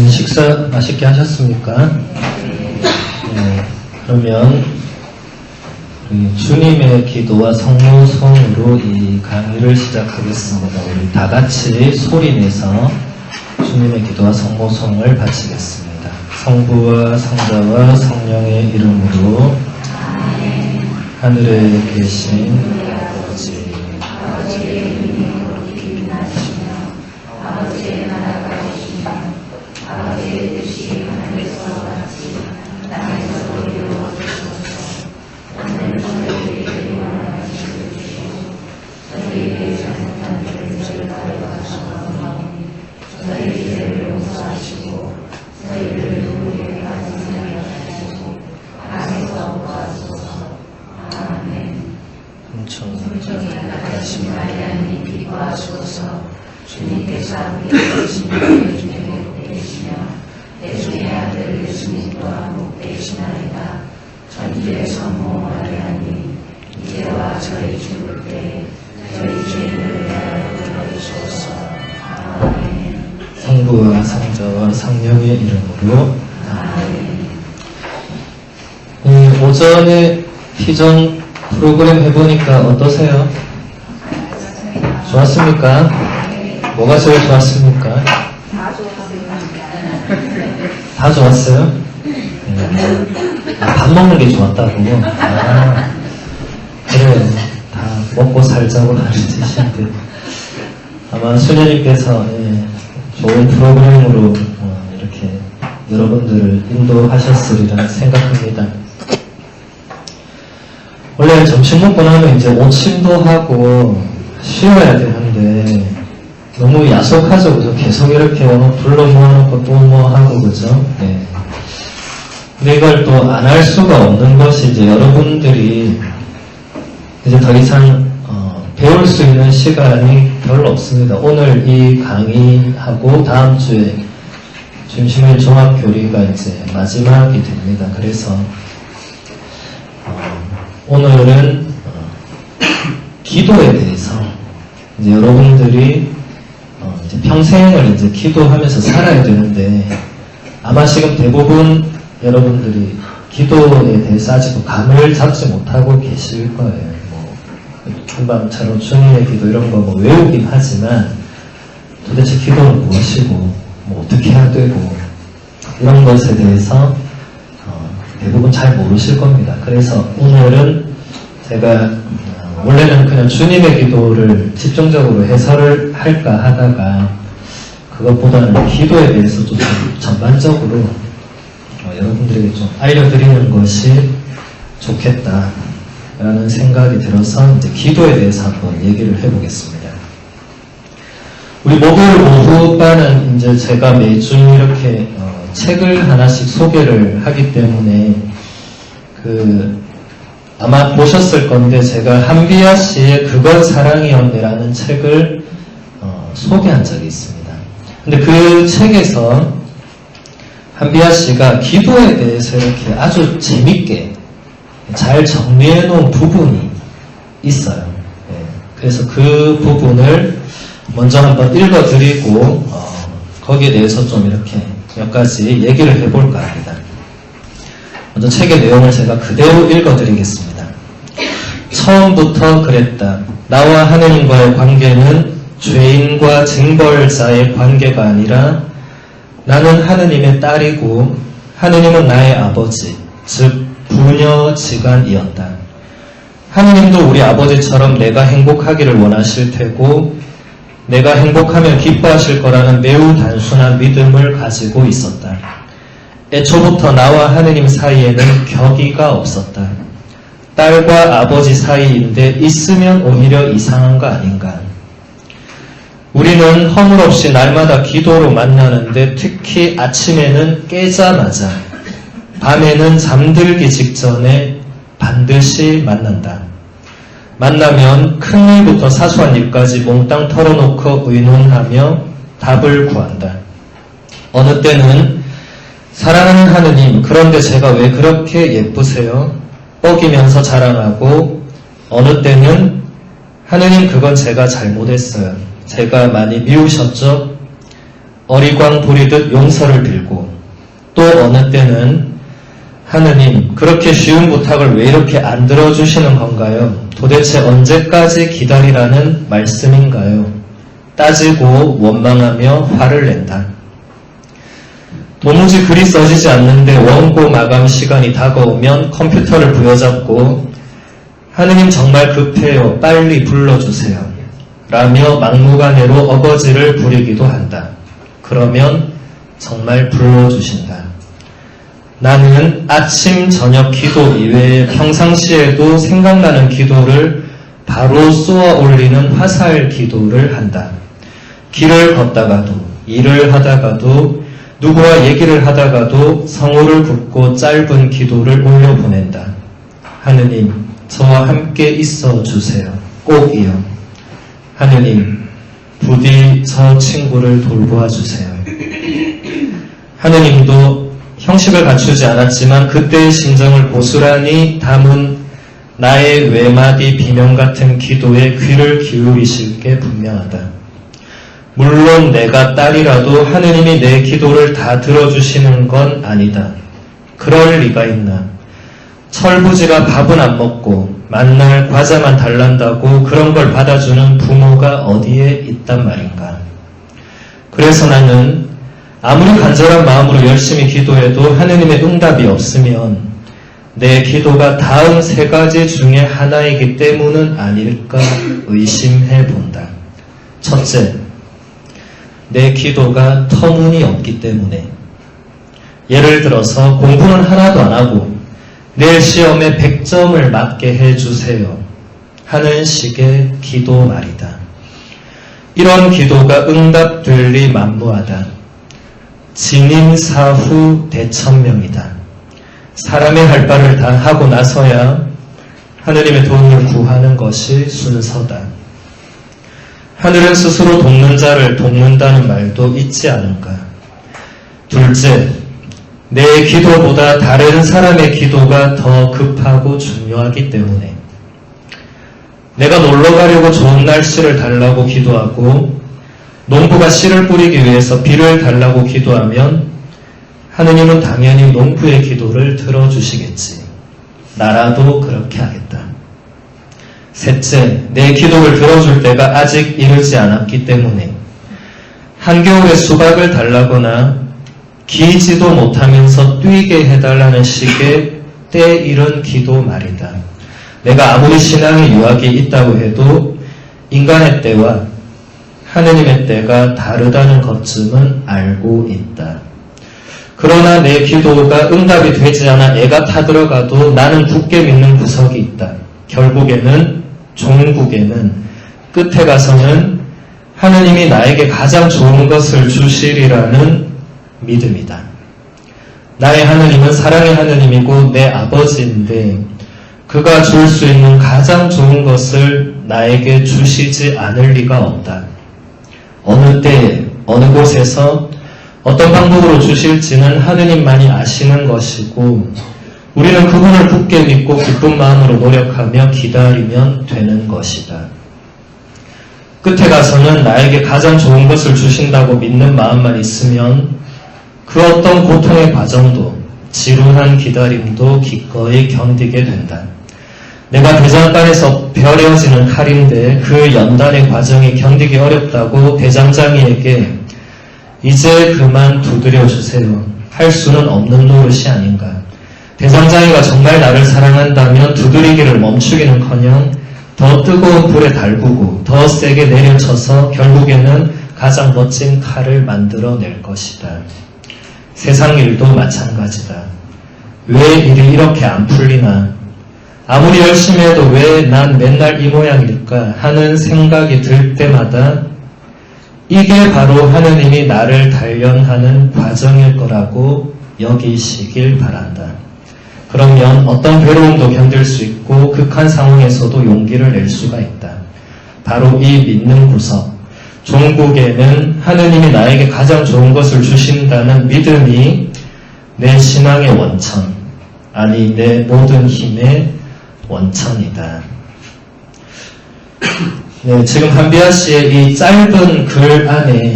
식사 맛있게 하셨습니까? 네, 그러면 우리 주님의 기도와 성모송으로 이 강의를 시작하겠습니다. 우리 다 같이 소리내서 주님의 기도와 성모송을 바치겠습니다. 성부와 성자와 성령의 이름으로 하늘에 계신 아버지, 아버지의 나라가 오시며 아버지의 뜻이 하늘에서 같이 땅에서도 이루어지소서. 오늘 저희에게 일어나는 일을 주시고 저희에게 잘못한 일을 저희가 용서하옵나니 저희 죄를 용서하시고 저희를 누구에게 빠지지 하시고 악에서 구하소서. 아멘. 은총이 나가신 마리아님 기뻐하소서. 주님께서 함께 계시며 요즘에 복되시며 내주의 아들 예수님 또한 복되시나이다. 천주의 성모 마리아님 이제와 저희 죽을 때 저희 죄를 내어 주소서. 아멘. 성부와 성자와 성령의 이름으로 아멘. 오전에 피정 프로그램 해보니까 어떠세요? 좋았습니까? 뭐가 제일 좋았습니까? 다 좋았어요? 밥 먹는 게 좋았다고? 그래. 다 먹고 살자고 하는 뜻인데. 아마 수녀님께서 좋은 프로그램으로 이렇게 여러분들을 인도하셨으리라 생각합니다. 원래 점심 먹고 나면 이제 오침도 하고 쉬어야 되는데 너무 야속하죠, 그죠? 계속 이렇게 불러 모아놓고 또 뭐 하고, 그죠? 네. 근데 이걸 또 안 할 수가 없는 것이 이제 여러분들이 이제 더 이상 배울 수 있는 시간이 별로 없습니다. 오늘 이 강의하고 다음 주에 중심의 종합교리가 이제 마지막이 됩니다. 그래서 오늘은 기도에 대해서 이제 여러분들이 이제 평생을 이제 기도하면서 살아야 되는데 아마 지금 대부분 여러분들이 기도에 대해서 아직도 감을 잡지 못하고 계실 거예요. 뭐 금방처럼 주님의 기도 이런 거 뭐 외우긴 하지만 도대체 기도는 무엇이고 뭐 어떻게 해야 되고 이런 것에 대해서 대부분 잘 모르실 겁니다. 그래서 오늘은 제가 원래는 그냥 주님의 기도를 집중적으로 해설을 할까 하다가 그것보다는 기도에 대해서 좀 전반적으로 여러분들에게 좀 알려드리는 것이 좋겠다라는 생각이 들어서 이제 기도에 대해서 한번 얘기를 해보겠습니다. 우리 목요일 오후반은 이제 제가 매주 이렇게 책을 하나씩 소개를 하기 때문에 아마 보셨을 건데 제가 한비아 씨의 그건 사랑이었네라는 책을 소개한 적이 있습니다. 근데 그 책에서 한비아 씨가 기도에 대해서 이렇게 아주 재밌게 잘 정리해 놓은 부분이 있어요. 네. 그래서 그 부분을 먼저 한번 읽어드리고 거기에 대해서 좀 이렇게 몇 가지 얘기를 해볼까 합니다. 먼저 책의 내용을 제가 그대로 읽어드리겠습니다. 처음부터 그랬다. 나와 하느님과의 관계는 죄인과 징벌자의 관계가 아니라 나는 하느님의 딸이고 하느님은 나의 아버지, 즉 부녀지간이었다. 하느님도 우리 아버지처럼 내가 행복하기를 원하실 테고 내가 행복하면 기뻐하실 거라는 매우 단순한 믿음을 가지고 있었다. 애초부터 나와 하느님 사이에는 격의가 없었다. 딸과 아버지 사이인데 있으면 오히려 이상한 거 아닌가. 우리는 허물없이 날마다 기도로 만나는데 특히 아침에는 깨자마자 밤에는 잠들기 직전에 반드시 만난다. 만나면 큰 일부터 사소한 일까지 몽땅 털어놓고 의논하며 답을 구한다. 어느 때는 사랑하는 하느님, 그런데 제가 왜 그렇게 예쁘세요? 뻐기면서 자랑하고, 어느 때는 하느님, 그건 제가 잘못했어요. 제가 많이 미우셨죠? 어리광 부리듯 용서를 빌고, 또 어느 때는 하느님, 그렇게 쉬운 부탁을 왜 이렇게 안 들어주시는 건가요? 도대체 언제까지 기다리라는 말씀인가요? 따지고 원망하며 화를 낸다. 도무지 글이 써지지 않는데 원고 마감 시간이 다가오면 컴퓨터를 부여잡고 하느님 정말 급해요. 빨리 불러주세요. 라며 막무가내로 어거지를 부리기도 한다. 그러면 정말 불러주신다. 나는 아침, 저녁 기도 이외에 평상시에도 생각나는 기도를 바로 쏘아 올리는 화살 기도를 한다. 길을 걷다가도, 일을 하다가도, 누구와 얘기를 하다가도 성호를 긋고 짧은 기도를 올려보낸다. 하느님, 저와 함께 있어 주세요. 꼭이요. 하느님, 부디 저 친구를 돌보아 주세요. 하느님도 형식을 갖추지 않았지만 그때의 심정을 고스란히 담은 나의 외마디 비명 같은 기도에 귀를 기울이실 게 분명하다. 물론 내가 딸이라도 하느님이 내 기도를 다 들어주시는 건 아니다. 그럴 리가 있나. 철부지가 밥은 안 먹고 만날 과자만 달란다고 그런 걸 받아주는 부모가 어디에 있단 말인가. 그래서 나는 아무리 간절한 마음으로 열심히 기도해도 하느님의 응답이 없으면 내 기도가 다음 세 가지 중에 하나이기 때문은 아닐까 의심해 본다. 첫째, 내 기도가 터무니없기 때문에. 예를 들어서 공부는 하나도 안 하고 내일 시험에 100점을 맞게 해주세요 하는 식의 기도 말이다. 이런 기도가 응답될 리 만무하다. 진임사후 대천명이다. 사람의 할 바를 다 하고 나서야 하느님의 도움을 구하는 것이 순서다. 하늘은 스스로 돕는 자를 돕는다는 말도 있지 않은가. 둘째, 내 기도보다 다른 사람의 기도가 더 급하고 중요하기 때문에. 내가 놀러 가려고 좋은 날씨를 달라고 기도하고 농부가 씨를 뿌리기 위해서 비를 달라고 기도하면 하느님은 당연히 농부의 기도를 들어주시겠지. 나라도 그렇게 하겠다. 셋째, 내 기도를 들어줄 때가 아직 이르지 않았기 때문에. 한겨울에 수박을 달라거나 기지도 못하면서 뛰게 해달라는 식의 때 이른 기도 말이다. 내가 아무리 신앙의 유학이 있다고 해도 인간의 때와 하느님의 때가 다르다는 것쯤은 알고 있다. 그러나 내 기도가 응답이 되지 않아 애가 타들어가도 나는 굳게 믿는 구석이 있다. 결국에는, 종국에는, 끝에 가서는 하느님이 나에게 가장 좋은 것을 주시리라는 믿음이다. 나의 하느님은 사랑의 하느님이고 내 아버지인데 그가 줄 수 있는 가장 좋은 것을 나에게 주시지 않을 리가 없다. 어느 때에, 어느 곳에서 어떤 방법으로 주실지는 하느님만이 아시는 것이고 우리는 그분을 굳게 믿고 기쁜 마음으로 노력하며 기다리면 되는 것이다. 끝에 가서는 나에게 가장 좋은 것을 주신다고 믿는 마음만 있으면 그 어떤 고통의 과정도 지루한 기다림도 기꺼이 견디게 된다. 내가 대장간에서 벼려지는 칼인데 그 연단의 과정이 견디기 어렵다고 대장장이에게 이제 그만 두드려주세요 할 수는 없는 노릇이 아닌가. 대장장이가 정말 나를 사랑한다면 두드리기를 멈추기는커녕 더 뜨거운 불에 달구고 더 세게 내려쳐서 결국에는 가장 멋진 칼을 만들어낼 것이다. 세상 일도 마찬가지다. 왜 일이 이렇게 안 풀리나? 아무리 열심히 해도 왜 난 맨날 이 모양일까 하는 생각이 들 때마다 이게 바로 하느님이 나를 단련하는 과정일 거라고 여기시길 바란다. 그러면 어떤 괴로움도 견딜 수 있고 극한 상황에서도 용기를 낼 수가 있다. 바로 이 믿는 구석. 종국에는 하느님이 나에게 가장 좋은 것을 주신다는 믿음이 내 신앙의 원천, 아니 내 모든 힘의 원천이다. 네, 지금 한비아 씨의 이 짧은 글 안에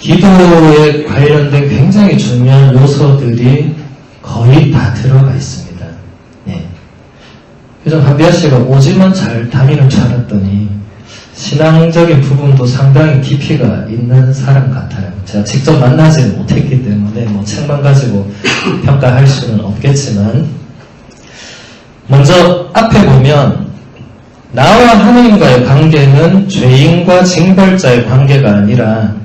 기도에 관련된 굉장히 중요한 요소들이 거의 다 들어가 있습니다. 예. 그래서 한비아 씨가 오지만 잘 다니는 줄 알았더니 신앙적인 부분도 상당히 깊이가 있는 사람 같아요. 제가 직접 만나지는 못했기 때문에 뭐 책만 가지고 평가할 수는 없겠지만, 먼저 앞에 보면 나와 하느님과의 관계는 죄인과 징벌자의 관계가 아니라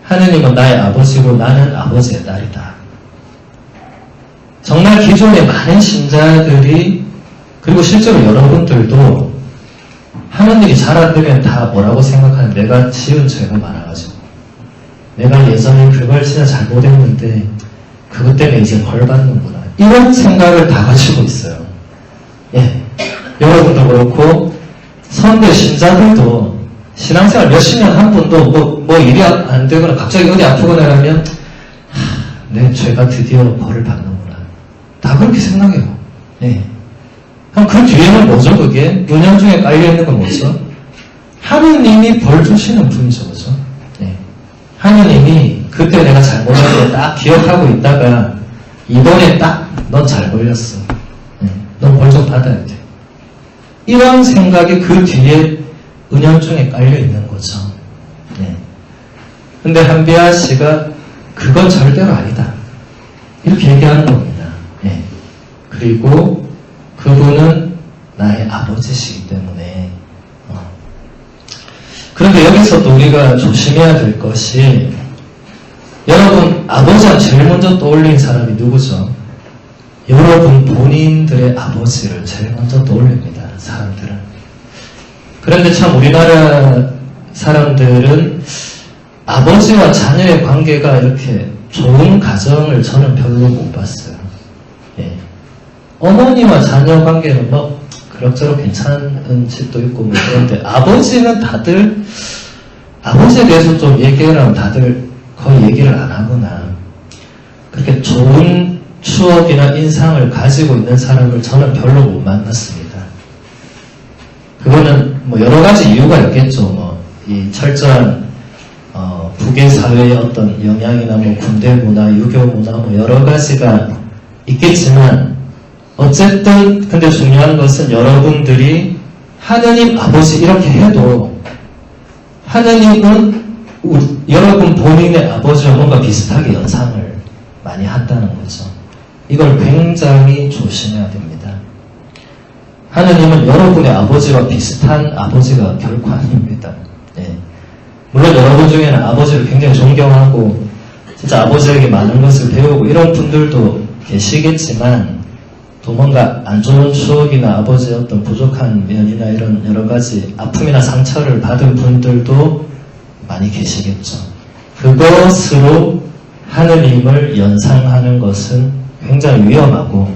하느님은 나의 아버지고 나는 아버지의 딸이다. 정말 기존의 많은 신자들이, 그리고 실제로 여러분들도 하는 일이 잘 안 되면 다 뭐라고 생각하는, 내가 지은 죄가 많아가지고 내가 예전에 그걸 진짜 잘못했는데 그것 때문에 이제 벌 받는구나, 이런 생각을 다 가지고 있어요. 예, 여러분도 그렇고 선대 신자들도 신앙생활 몇십 년 한 분도 뭐 일이 안 되거나 갑자기 어디 아프거나 하면 내 죄가 드디어 벌을 받는구나, 다 그렇게 생각해요. 예. 그럼 그 뒤에는 뭐죠? 그게 은연중에 깔려있는 건 뭐죠? 하느님이 벌 주시는 분이죠. 그죠? 네. 하느님이 그때 내가 잘못한 거 딱 기억하고 있다가 이번에 딱 넌 잘 걸렸어, 네. 넌 벌 좀 받아야 돼, 이런 생각이 그 뒤에 은연중에 깔려있는 거죠. 네. 근데 한비아 씨가 그건 절대로 아니다, 이렇게 얘기하는 겁니다. 네. 그리고 그분은 나의 아버지시기 때문에. 그런데 여기서 또 우리가 조심해야 될 것이, 여러분 아버지가 제일 먼저 떠올린 사람이 누구죠? 여러분 본인들의 아버지를 제일 먼저 떠올립니다, 사람들은. 그런데 참 우리나라 사람들은 아버지와 자녀의 관계가 이렇게 좋은 가정을 저는 별로 못 봤어요. 예. 어머니와 자녀 관계는 뭐 그럭저럭 괜찮은 집도 있고 뭐 그런데 아버지는 다들, 아버지에 대해서 좀 얘기를 하면 다들 거의 얘기를 안 하거나 그렇게 좋은 추억이나 인상을 가지고 있는 사람을 저는 별로 못 만났습니다. 그거는 뭐 여러 가지 이유가 있겠죠. 뭐 이 철저한 북의 사회의 어떤 영향이나 뭐 군대 문화, 유교 문화 뭐 여러 가지가 있겠지만, 어쨌든 근데 중요한 것은 여러분들이 하느님 아버지 이렇게 해도 하느님은 여러분 본인의 아버지와 뭔가 비슷하게 연상을 많이 한다는 거죠. 이걸 굉장히 조심해야 됩니다. 하느님은 여러분의 아버지와 비슷한 아버지가 결코 아닙니다. 네. 물론 여러분 중에는 아버지를 굉장히 존경하고 진짜 아버지에게 많은 것을 배우고 이런 분들도 계시겠지만, 또 뭔가 안 좋은 추억이나 아버지의 어떤 부족한 면이나 이런 여러 가지 아픔이나 상처를 받은 분들도 많이 계시겠죠. 그것으로 하느님을 연상하는 것은 굉장히 위험하고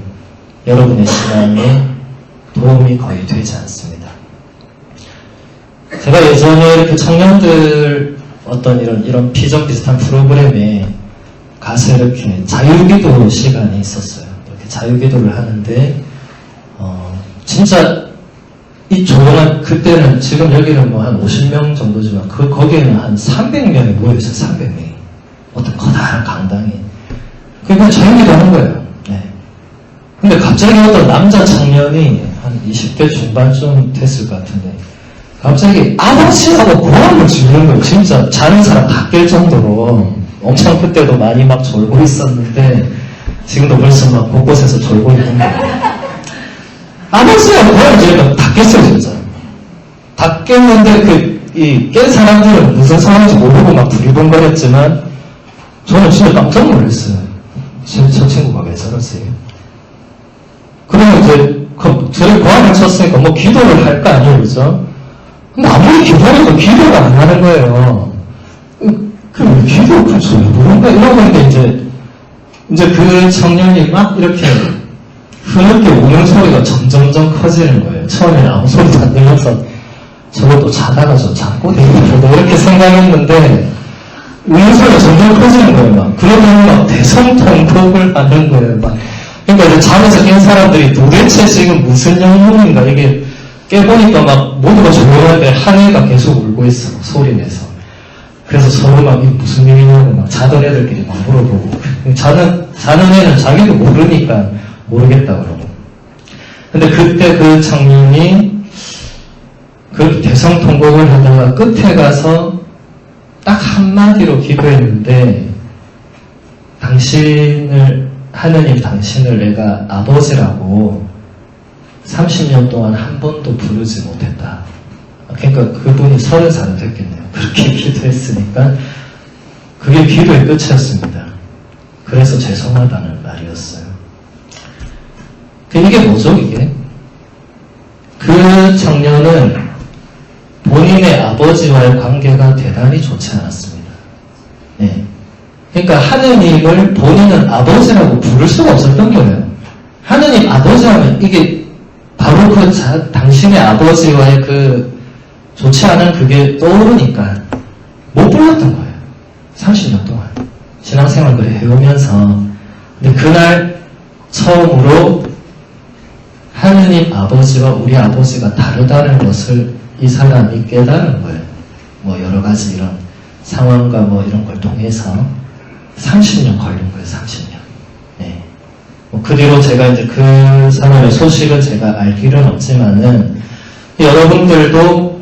여러분의 신앙에 도움이 거의 되지 않습니다. 제가 예전에 이렇게 청년들 어떤 이런 피정 비슷한 프로그램에 가서 이렇게 자유기도 시간이 있었어요. 이렇게 자유기도를 하는데, 진짜 이 조용한, 그때는 지금 여기는 뭐 한 50명 정도지만, 거기에는 한 300명이 모여있어요, 300명이. 어떤 커다란 강당에. 그냥 자유기도 하는 거예요. 네. 근데 갑자기 어떤 남자 청년이 한 20대 중반쯤 됐을 것 같은데, 갑자기 아버지라고 고함을 지르는 거예요. 진짜 자는 사람 다 깰 정도로. 엄청 그때도 많이 막 졸고 있었는데 지금도 벌써 막 곳곳에서 졸고 있는 거예요. 아버지라고 고함을 지르니까 다 깼어요, 진짜. 다 깼는데 깬 사람들은 무슨 상황인지 모르고 막 두리번거렸지만 저는 진짜 깜짝 놀랐어요. 저 친구가 왜 저러지? 그러면 이제 저희 고함을 쳤으니까 뭐 기도를 할 거 아니에요, 그죠? 근데 아무리 기도해도 기도를 안 하는 거예요. 그 기도 그 소리 뭔가 이러고 있는데 이제 그 청년이 막 이렇게 흐느끼 우는 소리가 점점점 커지는 거예요. 처음에는 아무 소리도 안 들려서 저것도 자다가 저 잠꼬 되겠다 이렇게 생각했는데 우는 소리가 점점 커지는 거예요. 막 그러면 막 대성통곡을 하는 거예요. 막 그러니까 이제 잠에서 깬 사람들이 도대체 지금 무슨 영혼인가, 이게 깨보니까 막 모두가 조용한데 한 애가 계속 울고 있어, 소리 내서. 그래서 서로 막 이게 무슨 일이냐고 막 자던 애들끼리 막 물어보고 자는 애는 자기도 모르니까 모르겠다 그러고. 근데 그때 그 청년이 그 대성통곡을 하다가 끝에 가서 딱 한마디로 기도했는데, 하느님 당신을 내가 아버지라고 30년 동안 한 번도 부르지 못했다. 그러니까 그분이 30살은 됐겠네요. 그렇게 기도했으니까 그게 기도의 끝이었습니다. 그래서 죄송하다는 말이었어요. 이게 뭐죠, 이게? 그 청년은 본인의 아버지와의 관계가 대단히 좋지 않았습니다. 네. 그러니까 하느님을 본인은 아버지라고 부를 수가 없었던 거예요. 하느님 아버지 하면 이게 바로 당신의 아버지와의 그 좋지 않은 그게 떠오르니까 못 불렀던 거예요. 30년 동안. 신앙생활을 해오면서. 근데 그날 처음으로 하느님 아버지와 우리 아버지가 다르다는 것을 이 사람이 깨달은 거예요. 뭐 여러 가지 이런 상황과 뭐 이런 걸 통해서 30년 걸린 거예요. 30년. 네. 그 뒤로 제가 이제 그 사람의 소식을 제가 알 길은 없지만은 여러분들도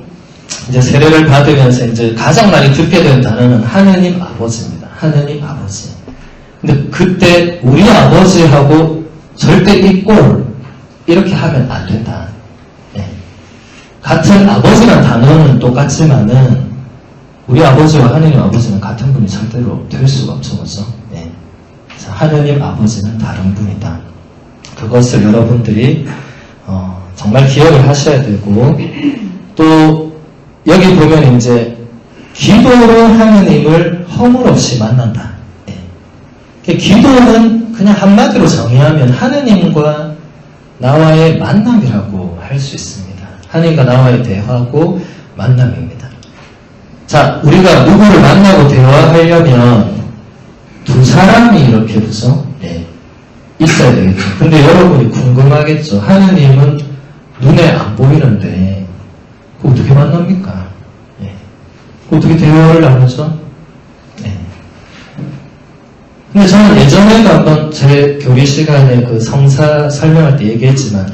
이제 세례를 받으면서 이제 가장 많이 듣게 된 단어는 하느님 아버지입니다. 하느님 아버지. 근데 그때 우리 아버지하고 절대 이꼴 이렇게 하면 안 된다. 네. 같은 아버지란 단어는 똑같지만은 우리 아버지와 하느님 아버지는 같은 분이 절대로 될 수가 없죠. 그렇죠? 네. 그래서 하느님 아버지는 다른 분이다. 그것을 여러분들이 정말 기억을 하셔야 되고, 또 여기 보면 이제 기도로 하느님을 허물없이 만난다. 네. 기도는 그냥 한마디로 정의하면 하느님과 나와의 만남이라고 할 수 있습니다. 하느님과 나와의 대화고 만남입니다. 자, 우리가 누구를 만나고 대화하려면 두 사람이 이렇게 그죠? 네, 있어야 되겠죠. 근데 여러분이 궁금하겠죠. 하느님은 눈에 안 보이는데 그거 어떻게 만납니까? 네. 어떻게 대화를 나누죠? 네. 근데 저는 예전에도 한번 제 교리 시간에 그 성사 설명할 때 얘기했지만,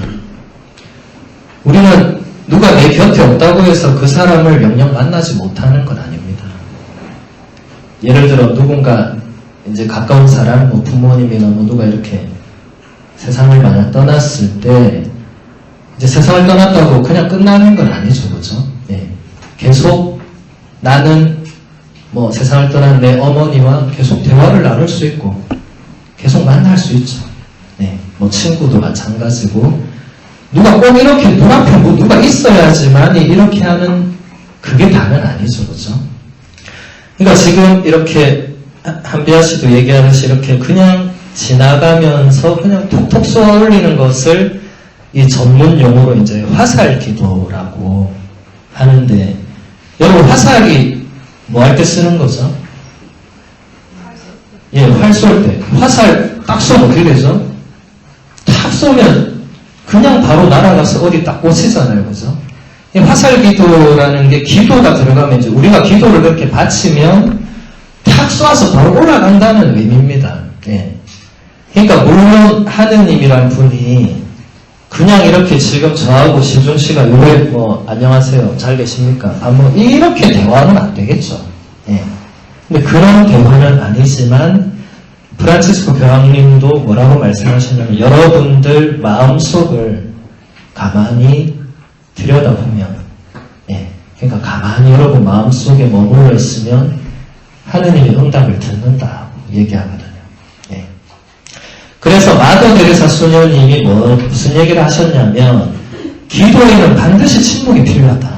우리는 누가 내 곁에 없다고 해서 그 사람을 영영 만나지 못하는 건 아닙니다. 예를 들어 누군가 이제 가까운 사람, 뭐 부모님이나 뭐 누가 이렇게 세상을 만약 떠났을 때 이제 세상을 떠났다고 그냥 끝나는 건 아니죠, 그죠? 네. 계속 나는 뭐 세상을 떠난 내 어머니와 계속 대화를 나눌 수 있고 계속 만날 수 있죠. 네. 뭐 친구도 마찬가지고. 누가 꼭 이렇게 눈앞에 뭐 누가 있어야지만 이렇게 하는 그게 다는 아니죠, 그죠? 그러니까 지금 이렇게 한비아 씨도 얘기하듯이 이렇게 그냥 지나가면서 그냥 톡톡 쏘아 올리는 것을 이 전문 용어로 이제 화살 기도라고 하는데, 여러분 화살이 뭐 할 때 쓰는 거죠? 예, 활 쏠 때. 화살 딱 쏘면 어떻게 되죠? 탁 쏘면 그냥 바로 날아가서 어디 딱 꽂히잖아요. 그죠? 이 화살 기도라는 게 기도가 들어가면 이제 우리가 기도를 그렇게 바치면 탁 쏴서 바로 올라간다는 의미입니다. 예. 그러니까 물론 하느님이란 분이 그냥 이렇게 지금 저하고 신준 씨가 요래 뭐 안녕하세요 잘 계십니까? 뭐 이렇게 대화는 안 되겠죠. 예. 근데 그런 대화는 아니지만 프란치스코 교황님도 뭐라고 말씀하시냐면, 여러분들 마음속을 가만히 들여다보면, 예, 그러니까 가만히 여러분 마음속에 머물러 있으면 하느님이 응답을 듣는다고 얘기하거든요. 예. 그래서 마더 데레사 수녀님이 무슨 얘기를 하셨냐면, 기도에는 반드시 침묵이 필요하다.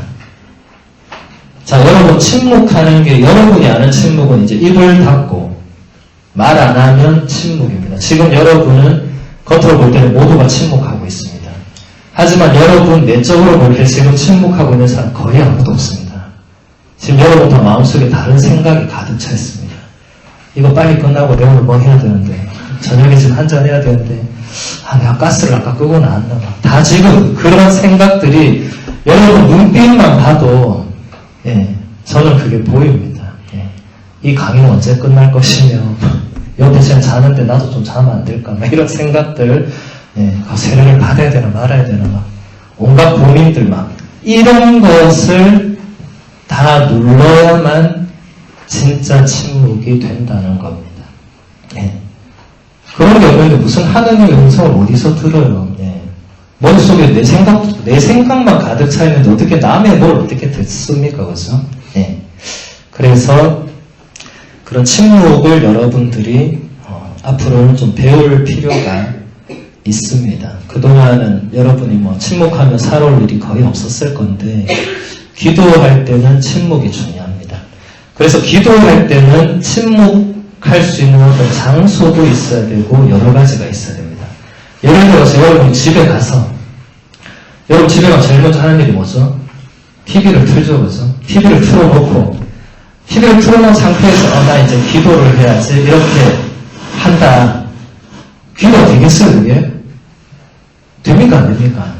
자, 여러분 침묵하는 게, 여러분이 아는 침묵은 이제 입을 닫고 말 안 하면 침묵입니다. 지금 여러분은 겉으로 볼 때는 모두가 침묵하고 있습니다. 하지만 여러분 내적으로 볼 때 지금 침묵하고 있는 사람 거의 아무도 없습니다. 지금 여러분 다 마음속에 다른 생각이 가득 차 있습니다. 이거 빨리 끝나고 내일 뭐 해야 되는데, 저녁에 지금 한잔 해야 되는데, 내가 가스를 아까 끄고 나왔나 봐. 다 지금 그런 생각들이 여러분 눈빛만 봐도, 예, 저는 그게 보입니다. 예. 이 강의는 언제 끝날 것이며, 옆에 지금 자는데 나도 좀 자면 안 될까, 막 이런 생각들, 세례를 받아야 되나 말아야 되나, 막 온갖 고민들 막, 이런 것을 다 눌러야만 진짜 침묵이 된다는 겁니다. 그런 게 없는데 무슨 하느님의 음성을 어디서 들어요? 머릿속에 내 생각만 가득 차 있는데 어떻게 남의 뭘 어떻게 듣습니까? 그죠? 그래서 그런 침묵을 여러분들이 앞으로는 좀 배울 필요가 있습니다. 그동안은 여러분이 뭐 침묵하며 살아올 일이 거의 없었을 건데 기도할 때는 침묵이 중요합니다. 그래서 기도할 때는 침묵할 수 있는 어떤 장소도 있어야 되고 여러 가지가 있어야 됩니다. 예를 들어서 여러분 집에 가서 제일 먼저 하는 일이 뭐죠? TV를 틀죠, 그죠? TV를 틀어놓고 TV를 틀어놓은 상태에서 나 이제 기도를 해야지 이렇게 한다. 기도가 되겠어요, 그게? 됩니까, 안 됩니까?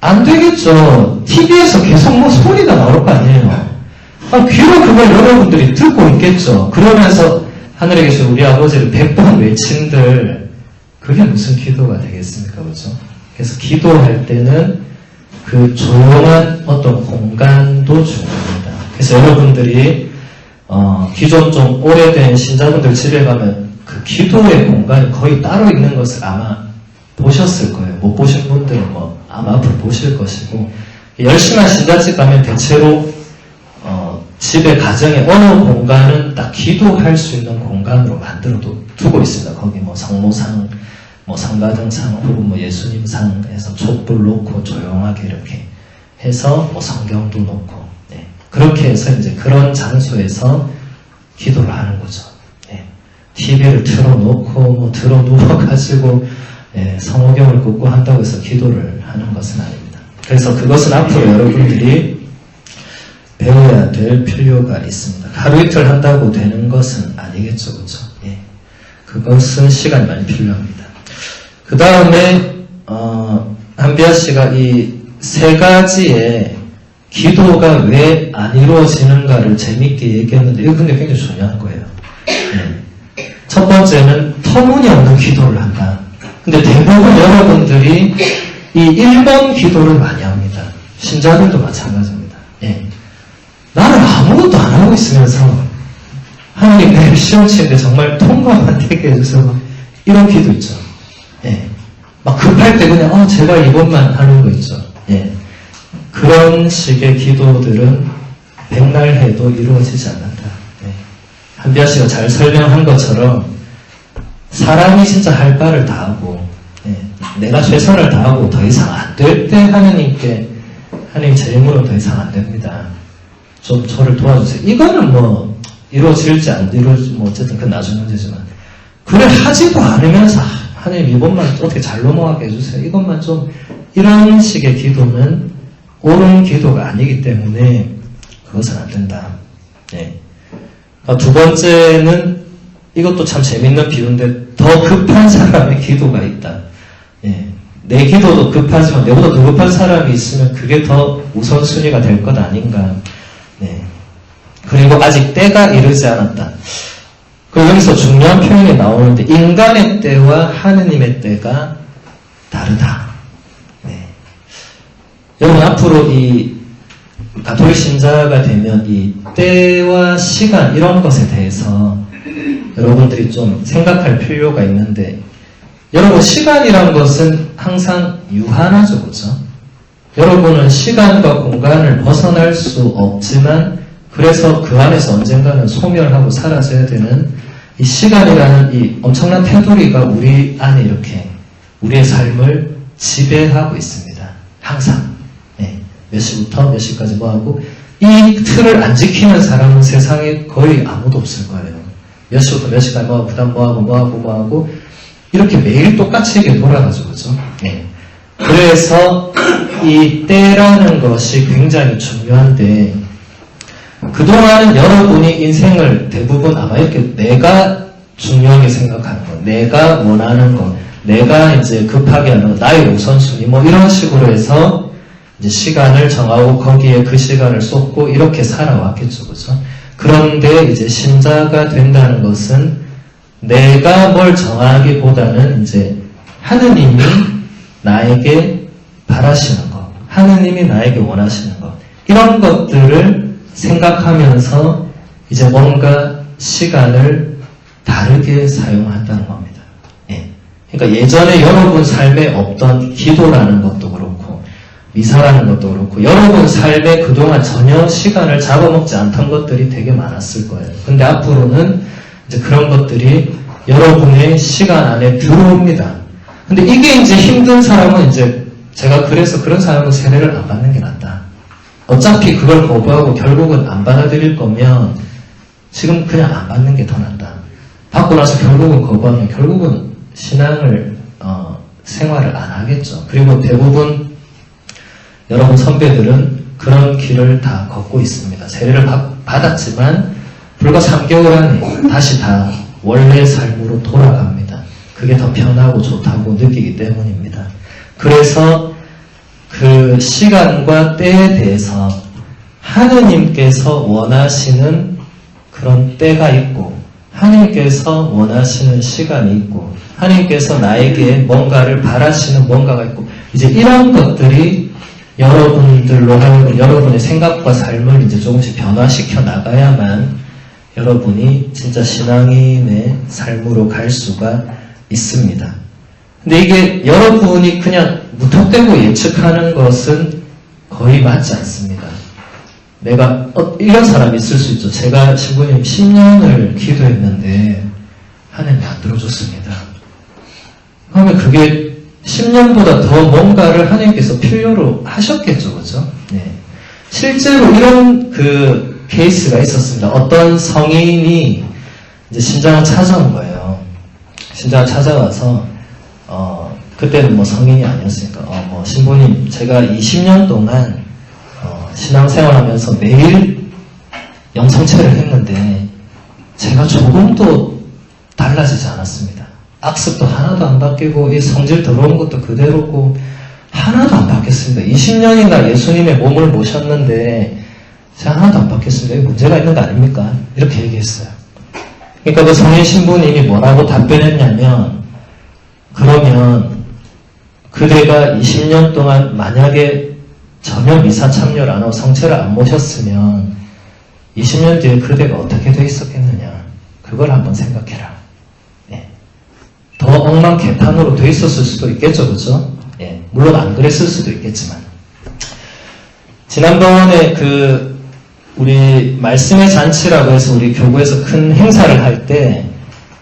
안 되겠죠. TV에서 계속 뭐 소리가 나올 거 아니에요. 귀로 그걸 여러분들이 듣고 있겠죠. 그러면서 하늘에 계신 우리 아버지를 100번 외친들 그게 무슨 기도가 되겠습니까, 그죠? 그래서 기도할 때는 그 조용한 어떤 공간도 중요합니다. 그래서 여러분들이 기존 좀 오래된 신자분들 집에 가면 그 기도의 공간이 거의 따로 있는 것을 아마 보셨을 거예요. 못 보신 분들은 뭐 아마 앞으로 보실 것이고, 열심한 신자집 가면 대체로 집의 가정의 어느 공간은 딱 기도할 수 있는 공간으로 만들어 두고 있습니다. 거기 뭐 성모상, 뭐 성가등상, 혹은 뭐 예수님상에서 촛불 놓고 조용하게 이렇게 해서 뭐 성경도 놓고, 그렇게 해서 이제 그런 장소에서 기도를 하는 거죠. TV를 틀어놓고 뭐 들어 누워가지고 성호경을 긋고 한다고 해서 기도를 하는 것은 아닙니다. 그래서 그것은 앞으로 여러분들이 배워야 될 필요가 있습니다. 하루 이틀 한다고 되는 것은 아니겠죠, 그렇죠? 그것은 시간이 많이 필요합니다. 그 다음에 한비아 씨가 이 세 가지의 기도가 왜 안 이루어지는가를 재밌게 얘기했는데 이거 근데 굉장히 중요한 거예요. 첫 번째는 터무니없는 기도를 한다. 근데 대부분 여러분들이 이 1번 기도를 많이 합니다. 신자들도 마찬가지입니다. 나는 아무것도 안 하고 있으면서 하나님 내일 시험 치는데 정말 통과만 되게 해주세요. 이런 기도 있죠. 막 급할 때 그냥 제발 이것만 하는 거 있죠. 그런 식의 기도들은 백날 해도 이루어지지 않는다. 한비아 씨가 잘 설명한 것처럼 사람이 진짜 할 바를 다 하고 내가 최선을 다하고 더 이상 안 될 때 하느님께 하나님 제 힘으로 더 이상 안 됩니다. 좀 저를 도와주세요. 이거는 뭐 이루어질지 안 이루어질지 뭐 어쨌든 그건 나중 문제지만 그래 하지도 않으면서 하나님 이것만 어떻게 잘 넘어가게 해주세요. 이것만 좀 이런 식의 기도는 옳은 기도가 아니기 때문에 그것은 안 된다. 두 번째는 이것도 참 재밌는 비유인데 더 급한 사람의 기도가 있다. 내 기도도 급하지만 내보다 더 급한 사람이 있으면 그게 더 우선순위가 될 것 아닌가. 그리고 아직 때가 이르지 않았다. 그리고 여기서 중요한 표현이 나오는데 인간의 때와 하느님의 때가 다르다. 여러분 앞으로 이 가톨릭 신자가 되면 이 때와 시간 이런 것에 대해서 여러분들이 좀 생각할 필요가 있는데 여러분 시간이란 것은 항상 유한하죠, 그렇죠? 여러분은 시간과 공간을 벗어날 수 없지만 그래서 그 안에서 언젠가는 소멸하고 사라져야 되는 이 시간이라는 이 엄청난 테두리가 우리 안에 이렇게 우리의 삶을 지배하고 있습니다. 항상. 몇 시부터 몇 시까지 뭐하고 이 틀을 안 지키는 사람은 세상에 거의 아무도 없을 거예요. 몇 시부터 몇 시까지 뭐하고 그 다음 뭐하고 이렇게 매일 똑같이 이게 돌아가죠. 그죠? 그래서 이 때라는 것이 굉장히 중요한데 그동안은 여러분이 인생을 대부분 아마 이렇게 내가 중요하게 생각하는 것, 내가 원하는 것, 내가 이제 급하게 하는 것, 나의 우선순위 뭐 이런 식으로 해서 이제 시간을 정하고 거기에 그 시간을 쏟고 이렇게 살아왔겠죠. 그죠? 그런데 이제 신자가 된다는 것은 내가 뭘 정하기보다는 이제 하느님이 나에게 바라시는 것, 하느님이 나에게 원하시는 것, 이런 것들을 생각하면서 이제 뭔가 시간을 다르게 사용한다는 겁니다. 예. 그러니까 예전에 여러분 삶에 없던 기도라는 것도 그렇고 미사라는 것도 그렇고 여러분 삶에 그동안 전혀 시간을 잡아먹지 않던 것들이 되게 많았을 거예요. 근데 앞으로는 이제 그런 것들이 여러분의 시간 안에 들어옵니다. 근데 이게 이제 힘든 사람은 이제 제가 그래서 그런 사람은 세례를 안 받는 게 낫다. 어차피 그걸 거부하고 결국은 안 받아들일 거면 지금 그냥 안 받는 게 더 낫다. 받고 나서 결국은 거부하면 결국은 신앙을 생활을 안 하겠죠. 그리고 대부분 여러분 선배들은 그런 길을 다 걷고 있습니다. 세례를 받았지만 불과 3개월 안에 다시 다 원래 삶으로 돌아갑니다. 그게 더 편하고 좋다고 느끼기 때문입니다. 그래서 그 시간과 때에 대해서 하느님께서 원하시는 그런 때가 있고 하느님께서 원하시는 시간이 있고 하느님께서 나에게 뭔가를 바라시는 뭔가가 있고 이제 이런 것들이 여러분들로 하여금 여러분의 생각과 삶을 이제 조금씩 변화시켜 나가야만 여러분이 진짜 신앙인의 삶으로 갈 수가 있습니다. 근데 이게 여러분이 그냥 무턱대고 예측하는 것은 거의 맞지 않습니다. 내가 이런 사람이 있을 수 있죠. 제가 신부님 10년을 기도했는데 하나님이 안 들어줬습니다. 그러면 그게 10년보다 더 뭔가를 하나님께서 필요로 하셨겠죠, 그죠? 네. 실제로 이런 그 케이스가 있었습니다. 어떤 성인이 이제 신장을 찾아온 거예요. 신장을 찾아와서 그때는 뭐 성인이 아니었으니까 뭐 신부님 제가 20년 동안 신앙생활하면서 매일 영성체를 했는데 제가 조금도 달라지지 않았습니다. 악습도 하나도 안 바뀌고 이 성질 더러운 것도 그대로고 하나도 안 바뀌었습니다. 20년이나 예수님의 몸을 모셨는데 제가 하나도 안 바뀌었습니다. 이게 문제가 있는 거 아닙니까? 이렇게 얘기했어요. 그러니까 그 성인 신부님이 뭐라고 답변했냐면 그러면 그대가 20년 동안 만약에 전혀 미사 참여를 안 하고 성체를 안 모셨으면 20년 뒤에 그대가 어떻게 돼 있었겠느냐. 그걸 한번 생각해라. 예. 더 엉망개판으로 돼 있었을 수도 있겠죠. 그죠? 예. 물론 안 그랬을 수도 있겠지만. 지난번에 우리 말씀의 잔치라고 해서 우리 교구에서 큰 행사를 할 때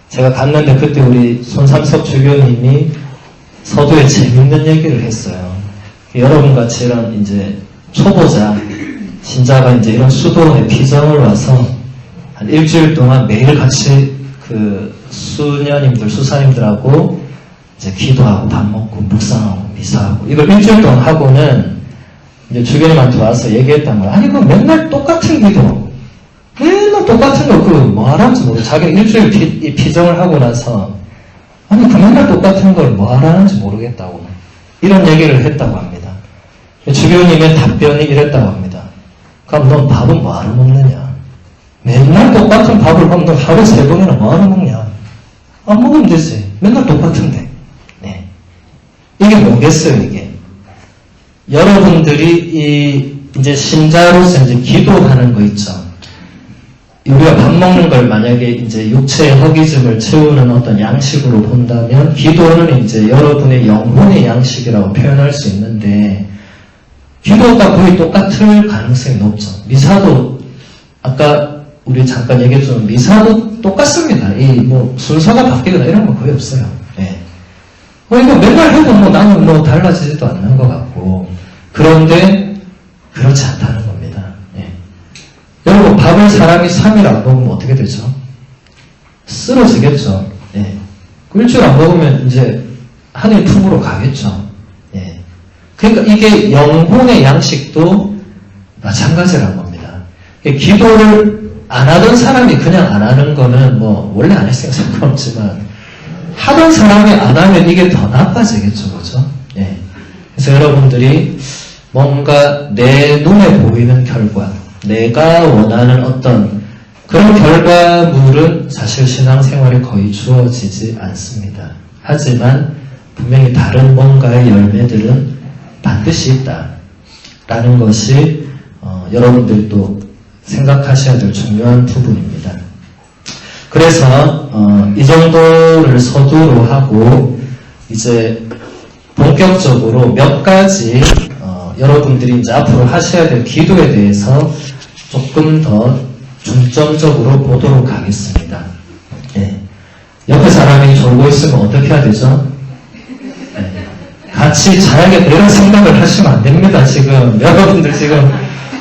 제가 갔는데 그때 우리 손삼섭 주교님이 서두에 재밌는 얘기를 했어요. 여러분 같이 이런 이제 초보자 신자가 이제 이런 수도원에 피정을 와서 한 일주일 동안 매일 같이 그 수녀님들 수사님들하고 이제 기도하고 밥 먹고 묵상하고 미사하고 이걸 일주일 동안 하고는 이제 주교님한테 와서 얘기했단 말이야. 아니 그 맨날 똑같은 기도 맨날 똑같은 거 뭐 하라는지 모르고 자기는 일주일 피정을 하고 나서 아니 그 맨날 똑같은 걸 뭐 하라는지 모르겠다고 이런 얘기를 했다고 합니다. 주교님의 답변이 이랬다고 합니다. 그럼 넌 밥은 뭐하러 먹느냐? 맨날 똑같은 밥을 그럼 너 하루에 3번이나 뭐하러 먹냐? 안 먹으면 되지. 맨날 똑같은데. 네. 이게 뭐겠어요, 이게? 여러분들이 이제 신자로서 이제 기도하는 거 있죠. 우리가 밥 먹는 걸 만약에 이제 육체의 허기짐을 채우는 어떤 양식으로 본다면 기도는 이제 여러분의 영혼의 양식이라고 표현할 수 있는데 기도가 거의 똑같을 가능성이 높죠. 미사도 아까 우리 잠깐 얘기했지만 미사도 똑같습니다. 이 뭐 순서가 바뀌거나 이런 거 거의 없어요. 네. 이거 맨날 해도 뭐 나는 뭐 달라지지도 않는 것 같고 그런데 그렇지 않다는 겁니다. 네. 여러분 밥을 사람이 3일 안 먹으면 어떻게 되죠? 쓰러지겠죠. 네. 일주일 안 먹으면 이제 하늘 품으로 가겠죠. 네. 그러니까 이게 영혼의 양식도 마찬가지라는 겁니다. 기도를 안 하던 사람이 그냥 안 하는 거는 뭐 원래 안 했으니까 상관없지만 하던 사람이 안 하면 이게 더 나빠지겠죠. 그죠? 예. 그래서 여러분들이 뭔가 내 눈에 보이는 결과 내가 원하는 어떤 그런 결과물은 사실 신앙생활에 거의 주어지지 않습니다. 하지만 분명히 다른 뭔가의 열매들은 반드시 있다라는 것이 여러분들도 생각하셔야 될 중요한 부분입니다. 그래서 이 정도를 서두로 하고 이제 본격적으로 몇 가지 여러분들이 이제 앞으로 하셔야 될 기도에 대해서 조금 더 중점적으로 보도록 하겠습니다. 예. 옆에 사람이 졸고 있으면 어떻게 해야 되죠? 예. 같이 자야겠다 이런 생각을 하시면 안 됩니다. 지금 여러분들 지금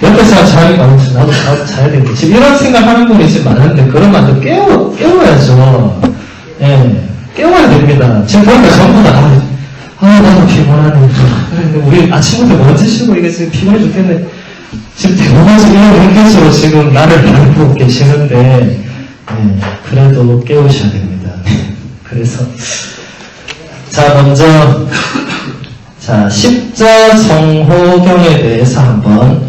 옆에 사람 자야겠다 나도 자야 되겠다 지금 이런 생각하는 분이 지금 많은데 그러면 안 돼. 깨워야죠. 예. 깨워야 됩니다. 지금 보니까 전부 다 나도 피곤하네. 그래, 우리 아침부터 뭐 드시고 이게 지금 피곤해 죽겠네. 지금 대부분 이런 햇빛으로 지금 나를 바라보고 계시는데, 그래도 깨우셔야 됩니다. 그래서, 자, 먼저, 십자성호경에 대해서 한번,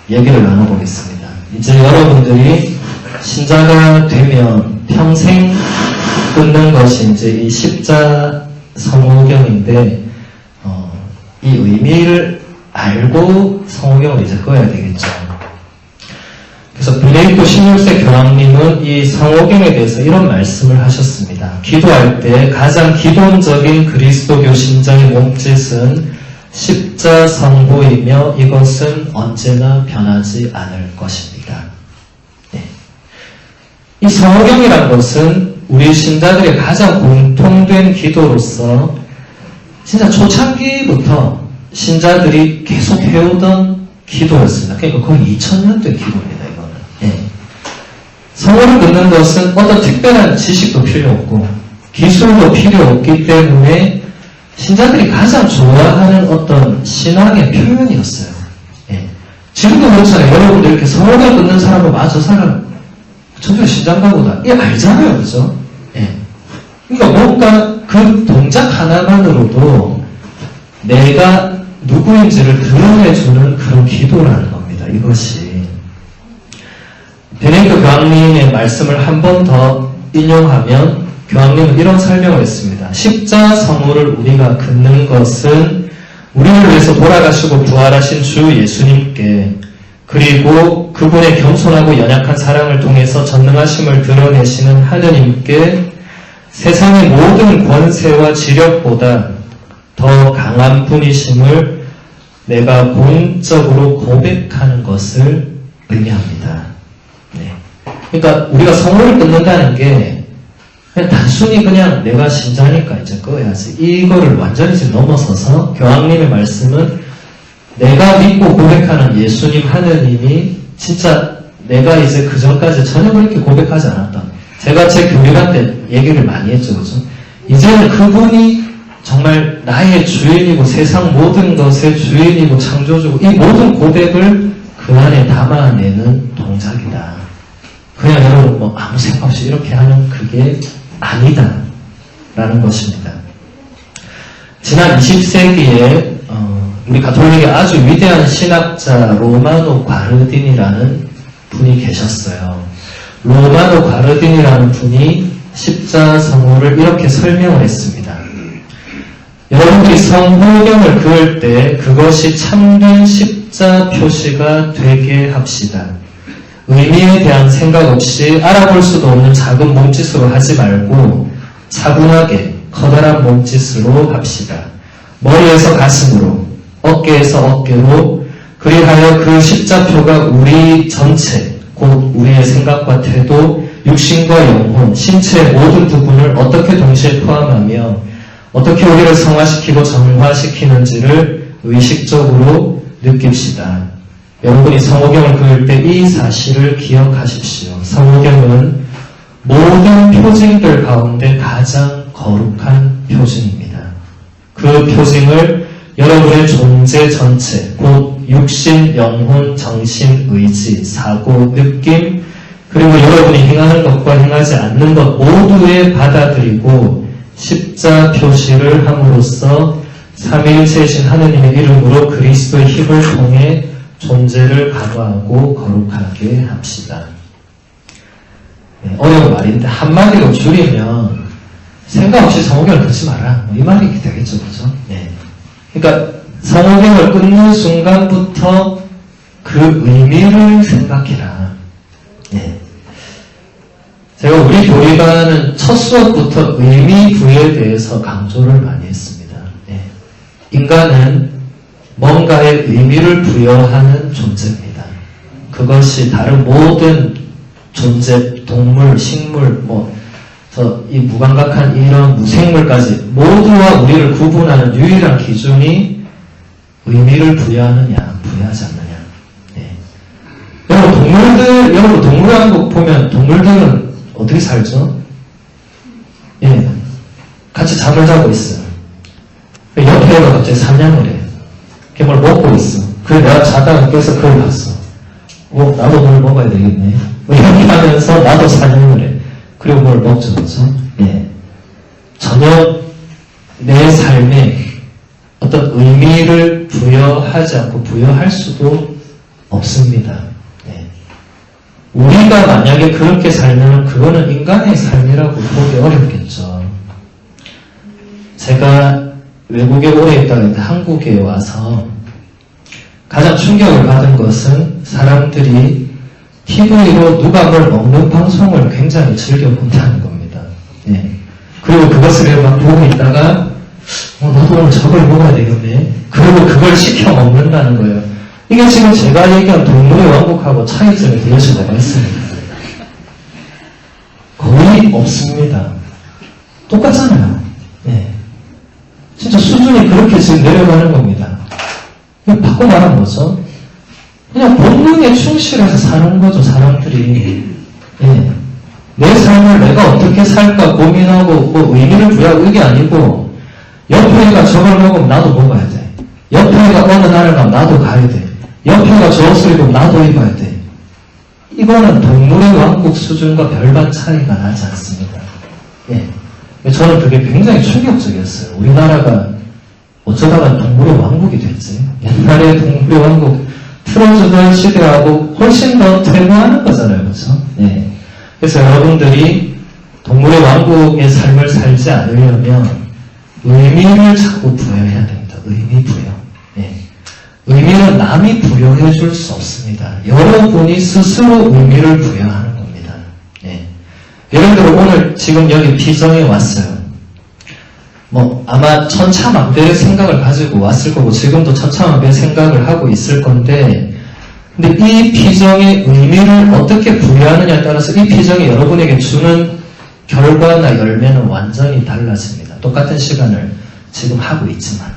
얘기를 나눠보겠습니다. 이제 여러분들이 신자가 되면 평생 끊는 것이 이제 이 십자성호경인데, 이 의미를 알고 성호경을 이제 꺼야 되겠죠. 그래서 베네딕토 16세 교황님은 이 성호경에 대해서 이런 말씀을 하셨습니다. 기도할 때 가장 기본적인 그리스도교 신자의 몸짓은 십자성호이며 이것은 언제나 변하지 않을 것입니다. 네. 이 성호경이란 것은 우리 신자들의 가장 공통된 기도로서 진짜 초창기부터 신자들이 계속 해오던 기도였습니다. 그러니까 거의 2000년 된 기도입니다, 이거는. 예. 성호를 듣는 것은 어떤 특별한 지식도 필요 없고, 기술도 필요 없기 때문에 신자들이 가장 좋아하는 어떤 신앙의 표현이었어요. 예. 지금도 그렇잖아요. 여러분들 이렇게 성호를 듣는 사람은 저 사람, 전혀 신자인가 보다. 이 알잖아요, 그죠? 예. 그러니까 뭔가 그 동작 하나만으로도 내가 누구인지를 드러내주는 그런 기도라는 겁니다. 이것이 베네딕토 교황님의 말씀을 한 번 더 인용하면 교황님은 이런 설명을 했습니다. 십자성호를 우리가 긋는 것은 우리를 위해서 돌아가시고 부활하신 주 예수님께 그리고 그분의 겸손하고 연약한 사랑을 통해서 전능하심을 드러내시는 하느님께 세상의 모든 권세와 지력보다 더 강한 분이심을 내가 공적으로 고백하는 것을 의미합니다. 네. 그러니까 우리가 성호를 끊는다는 게 그냥 단순히 그냥 내가 신자니까 이제 꺼야지 이거를 완전히 지금 넘어서서 교황님의 말씀은 내가 믿고 고백하는 예수님 하느님이 진짜 내가 이제 그 전까지 전혀 그렇게 고백하지 않았다. 제가 제 교육할 때 얘기를 많이 했죠. 그죠? 이제는 그분이 정말 나의 주인이고 세상 모든 것의 주인이고 창조주고 이 모든 고백을 그 안에 담아내는 동작이다. 그냥 여러분 뭐 아무 생각 없이 이렇게 하는 그게 아니다 라는 것입니다. 지난 20세기에 우리 가톨릭의 아주 위대한 신학자 로마노 과르딘이라는 분이 계셨어요. 로마노 과르딘이라는 분이 십자성호를 이렇게 설명을 했습니다. 여러분들이 성호경을 그을 때 그것이 참된 십자 표시가 되게 합시다. 의미에 대한 생각 없이 알아볼 수도 없는 작은 몸짓으로 하지 말고 차분하게 커다란 몸짓으로 합시다. 머리에서 가슴으로, 어깨에서 어깨로, 그리하여 그 십자표가 우리 전체, 곧 우리의 생각과 태도, 육신과 영혼, 신체의 모든 부분을 어떻게 동시에 포함하며 어떻게 우리를 성화시키고 정화시키는지를 의식적으로 느낍시다. 여러분이 성호경을 그을 때 이 사실을 기억하십시오. 성호경은 모든 표징들 가운데 가장 거룩한 표징입니다. 그 표징을 여러분의 존재 전체, 곧 육신, 영혼, 정신, 의지, 사고, 느낌, 그리고 여러분이 행하는 것과 행하지 않는 것 모두에 받아들이고 십자 표시를 함으로써 삼위일체이신 하느님의 이름으로 그리스도의 힘을 통해 존재를 강화하고 거룩하게 합시다. 네, 어려운 말인데 한마디로 줄이면 생각 없이 성호경을 끊지 마라. 이 말이 되겠죠, 그죠? 네. 그러니까 성호경을 끊는 순간부터 그 의미를 생각해라. 네. 제가 우리 교리반은 첫 수업부터 의미 부여에 대해서 강조를 많이 했습니다. 네. 인간은 뭔가의 의미를 부여하는 존재입니다. 그것이 다른 모든 존재, 동물, 식물, 이 무감각한 이런 무생물까지 모두와 우리를 구분하는 유일한 기준이 의미를 부여하느냐, 부여하지 않느냐. 네. 여러분 동물왕국 보면 동물들은 어떻게 살죠? 예. 같이 잠을 자고 있어요. 옆에 애가 갑자기 사냥을 해. 걔 뭘 먹고 있어. 그래, 내가 자다가 깨서 그걸 봤어. 나도 뭘 먹어야 되겠네. 이렇게 하면서 나도 사냥을 해. 그리고 뭘 먹죠, 그죠? 예. 전혀 내 삶에 어떤 의미를 부여하지 않고 부여할 수도 없습니다. 예. 우리가 만약에 그렇게 살면 그거는 인간의 삶이라고 보기 어렵겠죠. 제가 외국에 오래 있다가 했는데 한국에 와서 가장 충격을 받은 것은 사람들이 TV로 누가 뭘 먹는 방송을 굉장히 즐겨 본다는 겁니다. 예. 그리고 그것을 막 보고 있다가 나도 오늘 저걸 먹어야 되겠네. 그리고 그걸 시켜 먹는다는 거예요. 이게 지금 제가 얘기한 동물의 왕국하고 차이점이 도대체 뭐가 있습니다. 거의 없습니다. 똑같잖아요. 예. 진짜 수준이 그렇게 지금 내려가는 겁니다. 바꿔 말하면 뭐죠? 그냥 본능에 충실해서 사는 거죠, 사람들이. 예. 내 삶을 내가 어떻게 살까 고민하고 의미를 부여하고 이게 아니고 옆에 애가 저걸 먹으면 나도 먹어야 돼. 옆에 애가 어느 나라를 가면 나도 가야 돼. 옆에 애가 저 옷을 입으면 나도 입어야 돼. 이거는 동물의 왕국 수준과 별반 차이가 나지 않습니다. 예. 저는 그게 굉장히 충격적이었어요. 우리나라가 어쩌다가 동물의 왕국이 됐지. 옛날에 동물의 왕국 틀어주던 시대하고 훨씬 더 퇴보하는 거잖아요. 그렇죠? 예. 그래서 여러분들이 동물의 왕국의 삶을 살지 않으려면 의미를 자꾸 부여해야 됩니다. 의미 부여. 예. 의미는 남이 부여해 줄 수 없습니다. 여러분이 스스로 의미를 부여하는 겁니다. 예. 예를 들어 오늘 지금 여기 피정에 왔어요. 아마 천차만별의 생각을 가지고 왔을 거고 지금도 천차만별의 생각을 하고 있을 건데 근데 이 피정의 의미를 어떻게 부여하느냐에 따라서 이 피정이 여러분에게 주는 결과나 열매는 완전히 달라집니다. 똑같은 시간을 지금 하고 있지만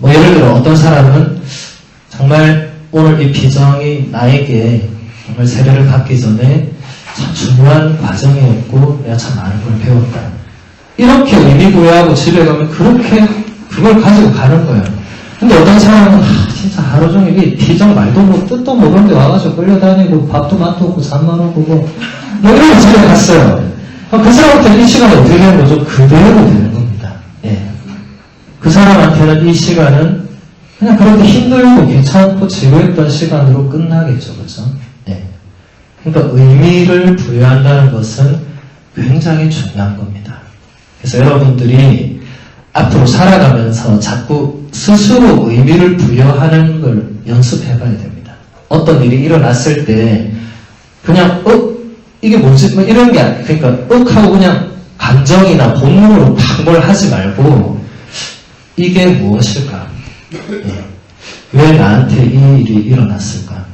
예를 들어 어떤 사람은 정말 오늘 이 피정이 나에게 정말 세례를 받기 전에 참 중요한 과정이었고 내가 참 많은 걸 배웠다. 이렇게 의미 부여하고 집에 가면 그렇게 그걸 가지고 가는 거예요. 근데 어떤 사람은 진짜 하루 종일 이 피정 말도 뜻도 모르는데 와가지고 끌려다니고 밥도 맛도 없고 잠만 오고 이러고 집에 갔어요. 그 사람한테는 이 시간이 어떻게 되는 거죠? 그대로 되는 겁니다. 예. 그 사람한테는 이 시간은 그냥 그렇게 힘들고 귀찮고 지루했던 시간으로 끝나겠죠. 그렇죠? 예. 그러니까 의미를 부여한다는 것은 굉장히 중요한 겁니다. 그래서 여러분들이 앞으로 살아가면서 자꾸 스스로 의미를 부여하는 걸 연습해 봐야 됩니다. 어떤 일이 일어났을 때 그냥 이게 뭐지? 이런 게 아니에요. 그러니까 하고 그냥 감정이나 본능으로 팍 뭘 하지 말고 이게 무엇일까? 예. 왜 나한테 이 일이 일어났을까?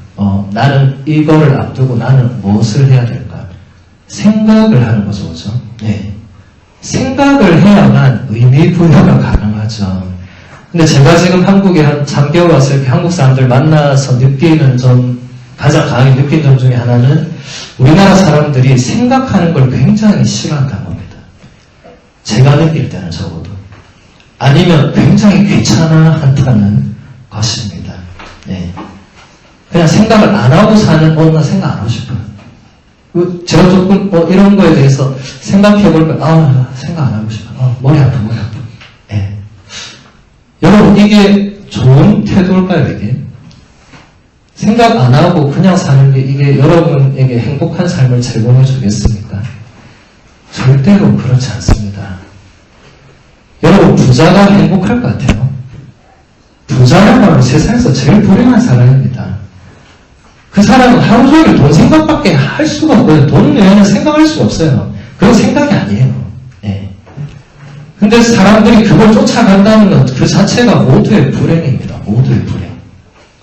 나는 이거를 앞두고 나는 무엇을 해야 될까? 생각을 하는 거죠. 그렇죠? 예. 생각을 해야만 의미 부여가 가능하죠. 근데 제가 지금 한국에 한 3개월 와서 이렇게 한국 사람들 만나서 느끼는 점, 가장 강하게 느낀 점 중에 하나는 우리나라 사람들이 생각하는 걸 굉장히 싫어한다는 겁니다. 제가 느낄 때는 적어도. 아니면 굉장히 귀찮아한다는 것입니다. 네. 그냥 생각을 안 하고 사는, 나 생각 안 하고 싶어요. 제가 조금 이런 거에 대해서 생각해볼까? 생각 안 하고 싶어요. 머리 아파. 예. 여러분, 이게 좋은 태도일까요, 이게? 생각 안 하고 그냥 사는 게 이게 여러분에게 행복한 삶을 제공해 주겠습니까? 절대로 그렇지 않습니다. 여러분, 부자가 행복할 것 같아요? 부자야말로 세상에서 제일 불행한 사람입니다. 그 사람은 하루 종일 돈 생각밖에 할 수가 없고요. 돈 외에는 생각할 수가 없어요. 그건 생각이 아니에요. 네. 근데 사람들이 그걸 쫓아간다는 것 그 자체가 모두의 불행입니다. 모두의 불행.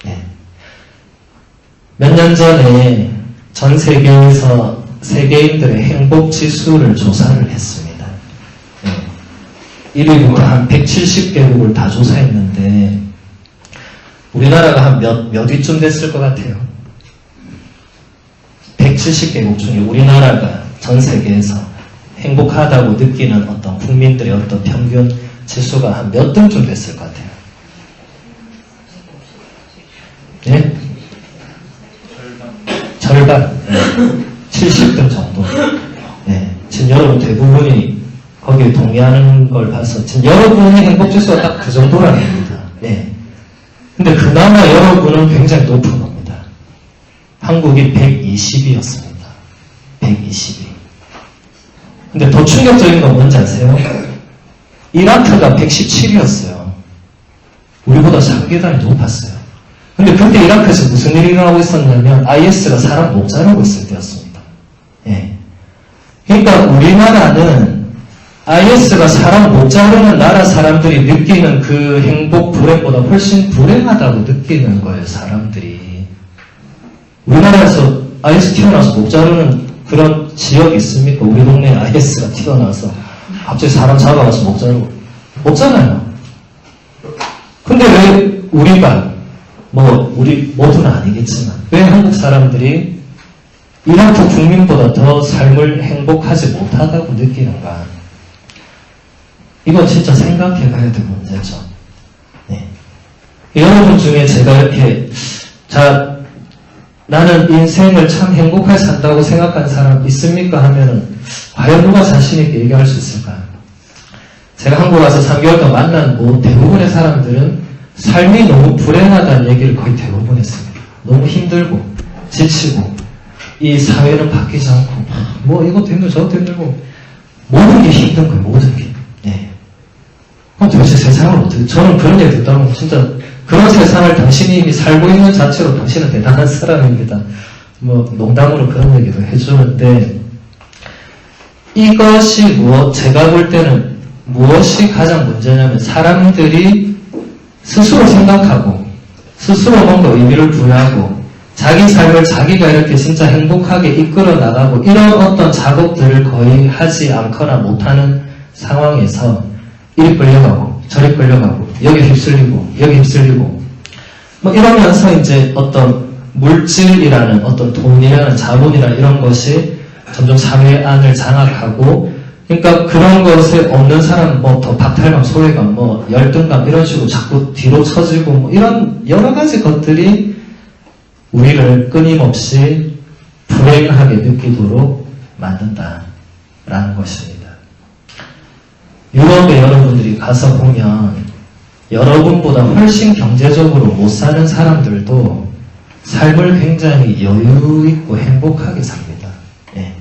네. 몇 년 전에 전 세계에서 세계인들의 행복 지수를 조사를 했습니다. 네. 1위부터 한 170개국을 다 조사했는데 우리나라가 한 몇 위쯤 됐을 것 같아요? 170개국 중에 우리나라가 전 세계에서 행복하다고 느끼는 어떤 국민들의 어떤 평균 지수가 한 몇 등쯤 됐을 것 같아요? 네? 절반. 네. 70등 정도. 네. 지금 여러분 대부분이 거기에 동의하는 걸 봐서 지금 여러분의 행복지수가 딱 그 정도라는 겁니다. 네. 근데 그나마 여러분은 굉장히 높은 겁니다. 한국이 120이었습니다. 122. 근데 더 충격적인 건 뭔지 아세요? 이라크가 117이었어요. 우리보다 3계단이 높았어요. 근데 그때 이라크에서 무슨 일이 일어나고 있었냐면 IS가 사람 못 자르고 있을 때였습니다. 예. 그러니까 우리나라는 IS가 사람 못 자르는 나라 사람들이 느끼는 그 행복, 불행보다 훨씬 불행하다고 느끼는 거예요, 사람들이. 우리나라에서 IS 튀어나와서 못 자르는 그런 지역이 있습니까? 우리 동네에 IS가 튀어나와서 갑자기 사람 잡아가서 못 자르고. 없잖아요. 근데 왜 우리가, 우리 모두는 아니겠지만, 왜 한국 사람들이 이라크 국민보다 더 삶을 행복하지 못하다고 느끼는가? 이거 진짜 생각해 가야 될 문제죠. 네. 여러분 중에 제가 이렇게, 나는 인생을 참 행복하게 산다고 생각하는 사람 있습니까? 하면은, 과연 누가 자신있게 얘기할 수 있을까요? 제가 한국 와서 3개월 동안 만난 대부분의 사람들은 삶이 너무 불행하다는 얘기를 거의 대부분 했습니다. 너무 힘들고, 지치고, 이 사회는 바뀌지 않고, 이것도 힘들고, 저것도 힘들고, 모든 게 힘든 거예요, 모든 게. 네. 그럼 도대체 세상을 어떻게, 저는 그런 얘기 듣다 보면 진짜, 그런 세상을 당신이 이미 살고 있는 자체로 당신은 대단한 사람입니다. 농담으로 그런 얘기도 해주는데, 이것이 제가 볼 때는 무엇이 가장 문제냐면, 사람들이 스스로 생각하고, 스스로 뭔가 의미를 부여하고, 자기 삶을 자기가 이렇게 진짜 행복하게 이끌어 나가고, 이런 어떤 작업들을 거의 하지 않거나 못하는 상황에서, 이리 끌려가고, 저리 끌려가고, 여기 휩쓸리고, 여기 휩쓸리고, 이러면서 이제 어떤 물질이라는 어떤 돈이라는 자본이라는 이런 것이 점점 사회 안을 장악하고, 그러니까 그런 것에 없는 사람, 더 박탈감, 소외감, 열등감, 이런 식으로 자꾸 뒤로 처지고, 이런 여러 가지 것들이 우리를 끊임없이 불행하게 느끼도록 만든다라는 것입니다. 유럽에 여러분들이 가서 보면 여러분보다 훨씬 경제적으로 못 사는 사람들도 삶을 굉장히 여유있고 행복하게 삽니다. 예.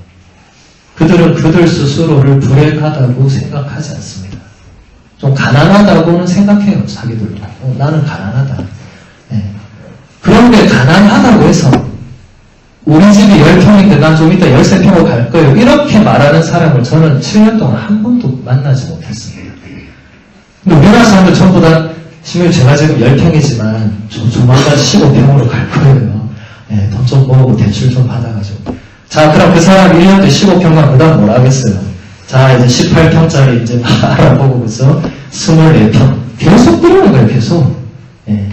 그들은 그들 스스로를 불행하다고 생각하지 않습니다. 좀 가난하다고는 생각해요, 자기들도. 나는 가난하다. 예. 그런데 가난하다고 해서 우리 집이 10평인데 난 좀 이따 13평으로 갈 거예요. 이렇게 말하는 사람을 저는 7년 동안 한 번도 만나지 못했습니다. 근데 우리나라 사람들 전부 다, 심지어 제가 지금 10평이지만 조만간 15평으로 갈 거예요. 예, 돈 좀 모으고 대출 좀 받아가지고. 자, 그럼 그 사람 1년 때 15평만 그 다음 뭘 하겠어요? 자, 이제 18평짜리 이제 알아보고 그래서 24평. 계속 그러는 거예요, 계속. 예.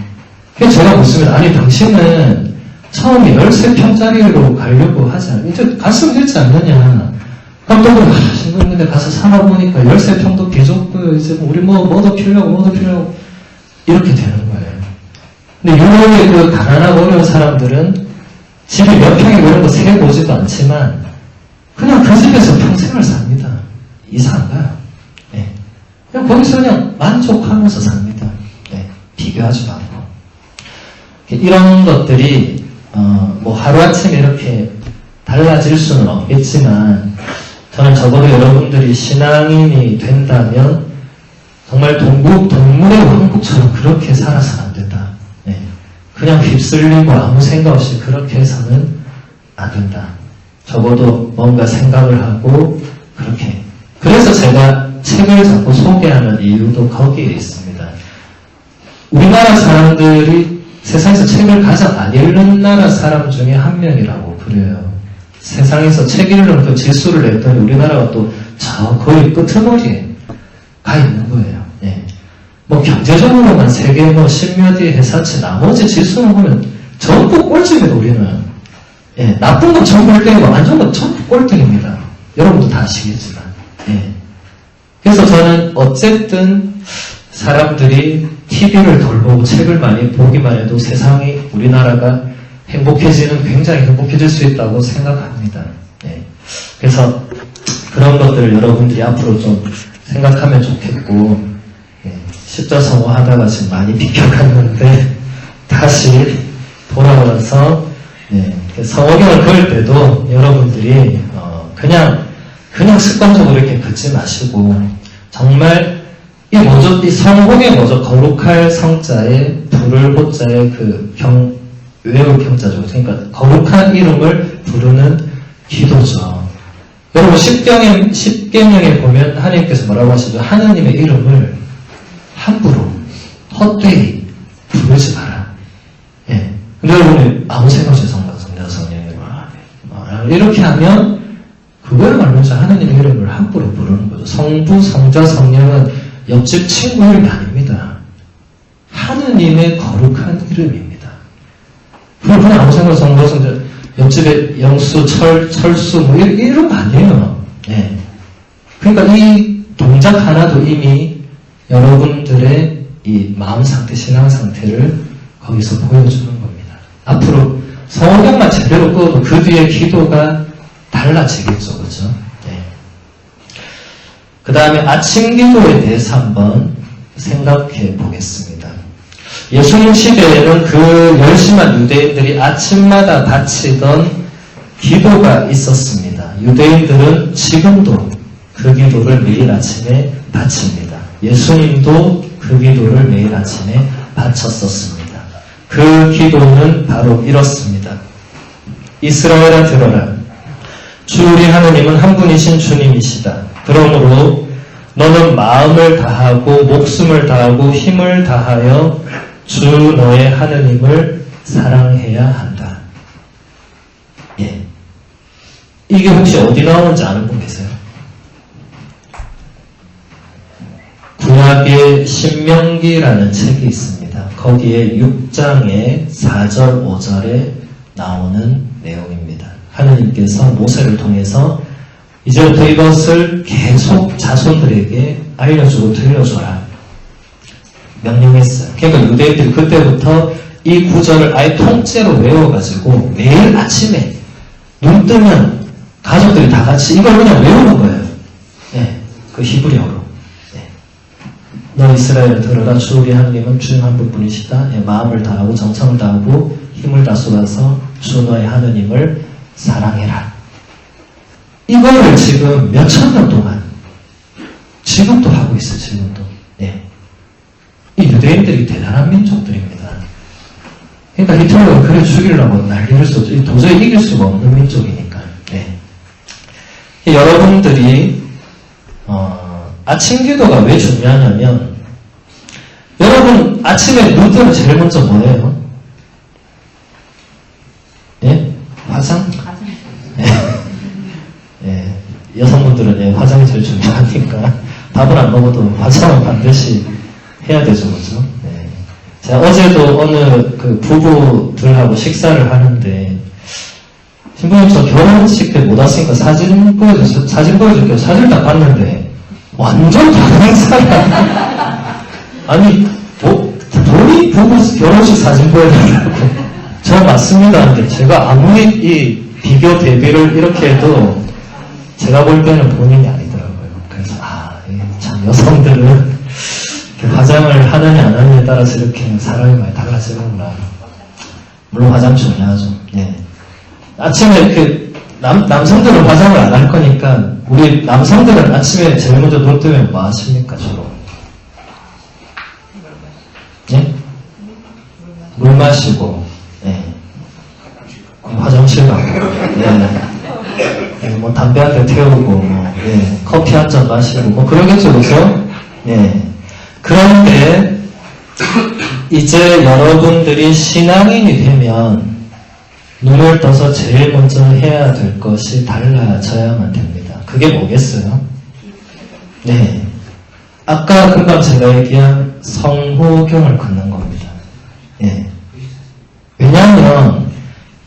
그래서 제가 묻습니다. 아니, 당신은 처음에 13평짜리로 가려고 하지 않아요? 이제 갔으면 되지 않느냐. 감독은, 신부님들 가서 살아보니까 13평도 비좁고요. 이제 우리 더 필요하고, 이렇게 되는 거예요. 근데 유럽의 그 가난하고 어려운 사람들은 집이 몇 평이고 이런 거 세보지도 않지만, 그냥 그 집에서 평생을 삽니다. 이사 안 가요. 네. 그냥 거기서 그냥 만족하면서 삽니다. 네. 비교하지도 않고. 이런 것들이 뭐 하루아침에 이렇게 달라질 수는 없겠지만 저는 적어도 여러분들이 신앙인이 된다면 정말 동물의 왕국처럼 그렇게 살아서는 안 된다. 네. 그냥 휩쓸리고 아무 생각 없이 그렇게 해서는 안 된다. 적어도 뭔가 생각을 하고 그렇게. 그래서 제가 책을 자꾸 소개하는 이유도 거기에 있습니다. 우리나라 사람들이 세상에서 책을 가장 안 읽는 나라 사람 중에 한 명이라고 그래요. 세상에서 책 읽는 그 지수를 냈더니 우리나라가 또 저 거의 끄트머리에 가 있는 거예요. 예. 뭐 경제적으로만 세계 뭐 10몇 위 회사치 나머지 지수는 보면 전부 꼴찌입니다, 우리는. 예. 나쁜 건 전부 1등이고 안 좋은 건 전부 꼴등입니다. 여러분도 다 아시겠지만. 예. 그래서 저는 어쨌든 사람들이 TV를 덜 보고 책을 많이 보기만 해도 세상이 우리나라가 행복해지는, 굉장히 행복해질 수 있다고 생각합니다. 예. 그래서 그런 것들을 여러분들이 앞으로 좀 생각하면 좋겠고, 예. 십자성호 하다가 지금 많이 비켜갔는데 다시 돌아와서 예. 성호경을 그을 때도 여러분들이 그냥 습관적으로 이렇게 긋지 마시고 정말 이 성호경이 뭐죠? 거룩할 성자에 불을 호자에 외울 경자죠. 그러니까 거룩한 이름을 부르는 기도죠. 여러분 십계명에 보면 하나님께서 뭐라고 하시죠? 하나님의 이름을 함부로 헛되이 부르지 마라. 예. 근데 여러분이 아무 생각 없이 성령 이렇게 하면 그거야말로 하나님의 이름을 함부로 부르는 거죠. 성부, 성자, 성령은 옆집 친구 이름이 아닙니다. 하느님의 거룩한 이름입니다. 그냥 아무 생각 없이 성부, 성자, 옆집에 영수, 철수 뭐 이런 거 아니에요. 네. 그러니까 이 동작 하나도 이미 여러분들의 이 마음 상태, 신앙 상태를 거기서 보여주는 겁니다. 앞으로 성경만 제대로 끄어도 그 뒤에 기도가 달라지겠죠. 그죠? 네. 그 다음에 아침 기도에 대해서 한번 생각해 보겠습니다. 예수님 시대에는 그 열심한 유대인들이 아침마다 바치던 기도가 있었습니다. 유대인들은 지금도 그 기도를 매일 아침에 바칩니다. 예수님도 그 기도를 매일 아침에 바쳤었습니다. 그 기도는 바로 이렇습니다. 이스라엘아 들어라. 주 우리 하느님은 한 분이신 주님이시다. 그러므로 너는 마음을 다하고 목숨을 다하고 힘을 다하여 주 너의 하느님을 사랑해야 한다. 예. 이게 혹시 어디 나오는지 아는 분 계세요? 구약의 신명기라는 책이 있습니다. 거기에 6장의 4절, 5절에 나오는 내용입니다. 하느님께서 모세를 통해서 이제부터 이것을 계속 자손들에게 알려주고 들려줘라 명령했어요. 그러니까 유대인들이 그때부터 이 구절을 아예 통째로 외워가지고 매일 아침에 눈 뜨면 가족들이 다 같이 이걸 그냥 외우는 거예요. 네, 그 히브리어로. 네. 너 이스라엘을 들어라. 주 우리 하느님은 주님 한 분뿐이시다. 네, 마음을 다하고 정성을 다하고 힘을 다 쏟아서 주 너의 하느님을 사랑해라. 이거를 지금 몇천 년 동안 지금도 하고 있어요. 지금도. 네. 이 유대인들이 대단한 민족들입니다. 그러니까 히틀러가 그래 죽이려고 난리를 쏘죠. 도저히 이길 수가 없는 민족이니까. 네. 여러분들이 아침 기도가 왜 중요하냐면 여러분 아침에 눈 뜨면 제일 먼저 뭐예요? 예? 화장? 예. 예. 여성분들은 예, 화장이 제일 중요하니까 밥을 안 먹어도 화장은 반드시 해야 되죠, 그죠? 네. 제가 어제도 어느 그 부부들하고 식사를 하는데, 신부님 저 결혼식 때 못 왔으니까 사진 보여줄게요. 사진 딱 봤는데, 완전 다른 사람. 아니, 본인 부부 결혼식 사진 보여달라고. 저 맞습니다. 근데 제가 아무리 이 비교 대비를 이렇게 해도, 제가 볼 때는 본인이 아니더라고요. 그래서, 참 여성들은, 화장을 하느냐 안 하느냐에 따라서 이렇게 사람이 많이 달라지는구나. 물론 화장 중요하죠. 예. 아침에 남성들은 화장을 안 할 거니까, 우리 남성들은 아침에 제일 먼저 눈 뜨면 뭐 하십니까, 주로? 예? 물 마시고, 예. 화장실 가고, 예. 뭐 담배 한 대 태우고, 뭐, 예. 커피 한 잔 마시고, 뭐 그러겠죠, 그죠? 예. 그런데, 이제 여러분들이 신앙인이 되면, 눈을 떠서 제일 먼저 해야 될 것이 달라져야만 됩니다. 그게 뭐겠어요? 네. 아까 금방 제가 얘기한 성호경을 걷는 겁니다. 예. 왜냐하면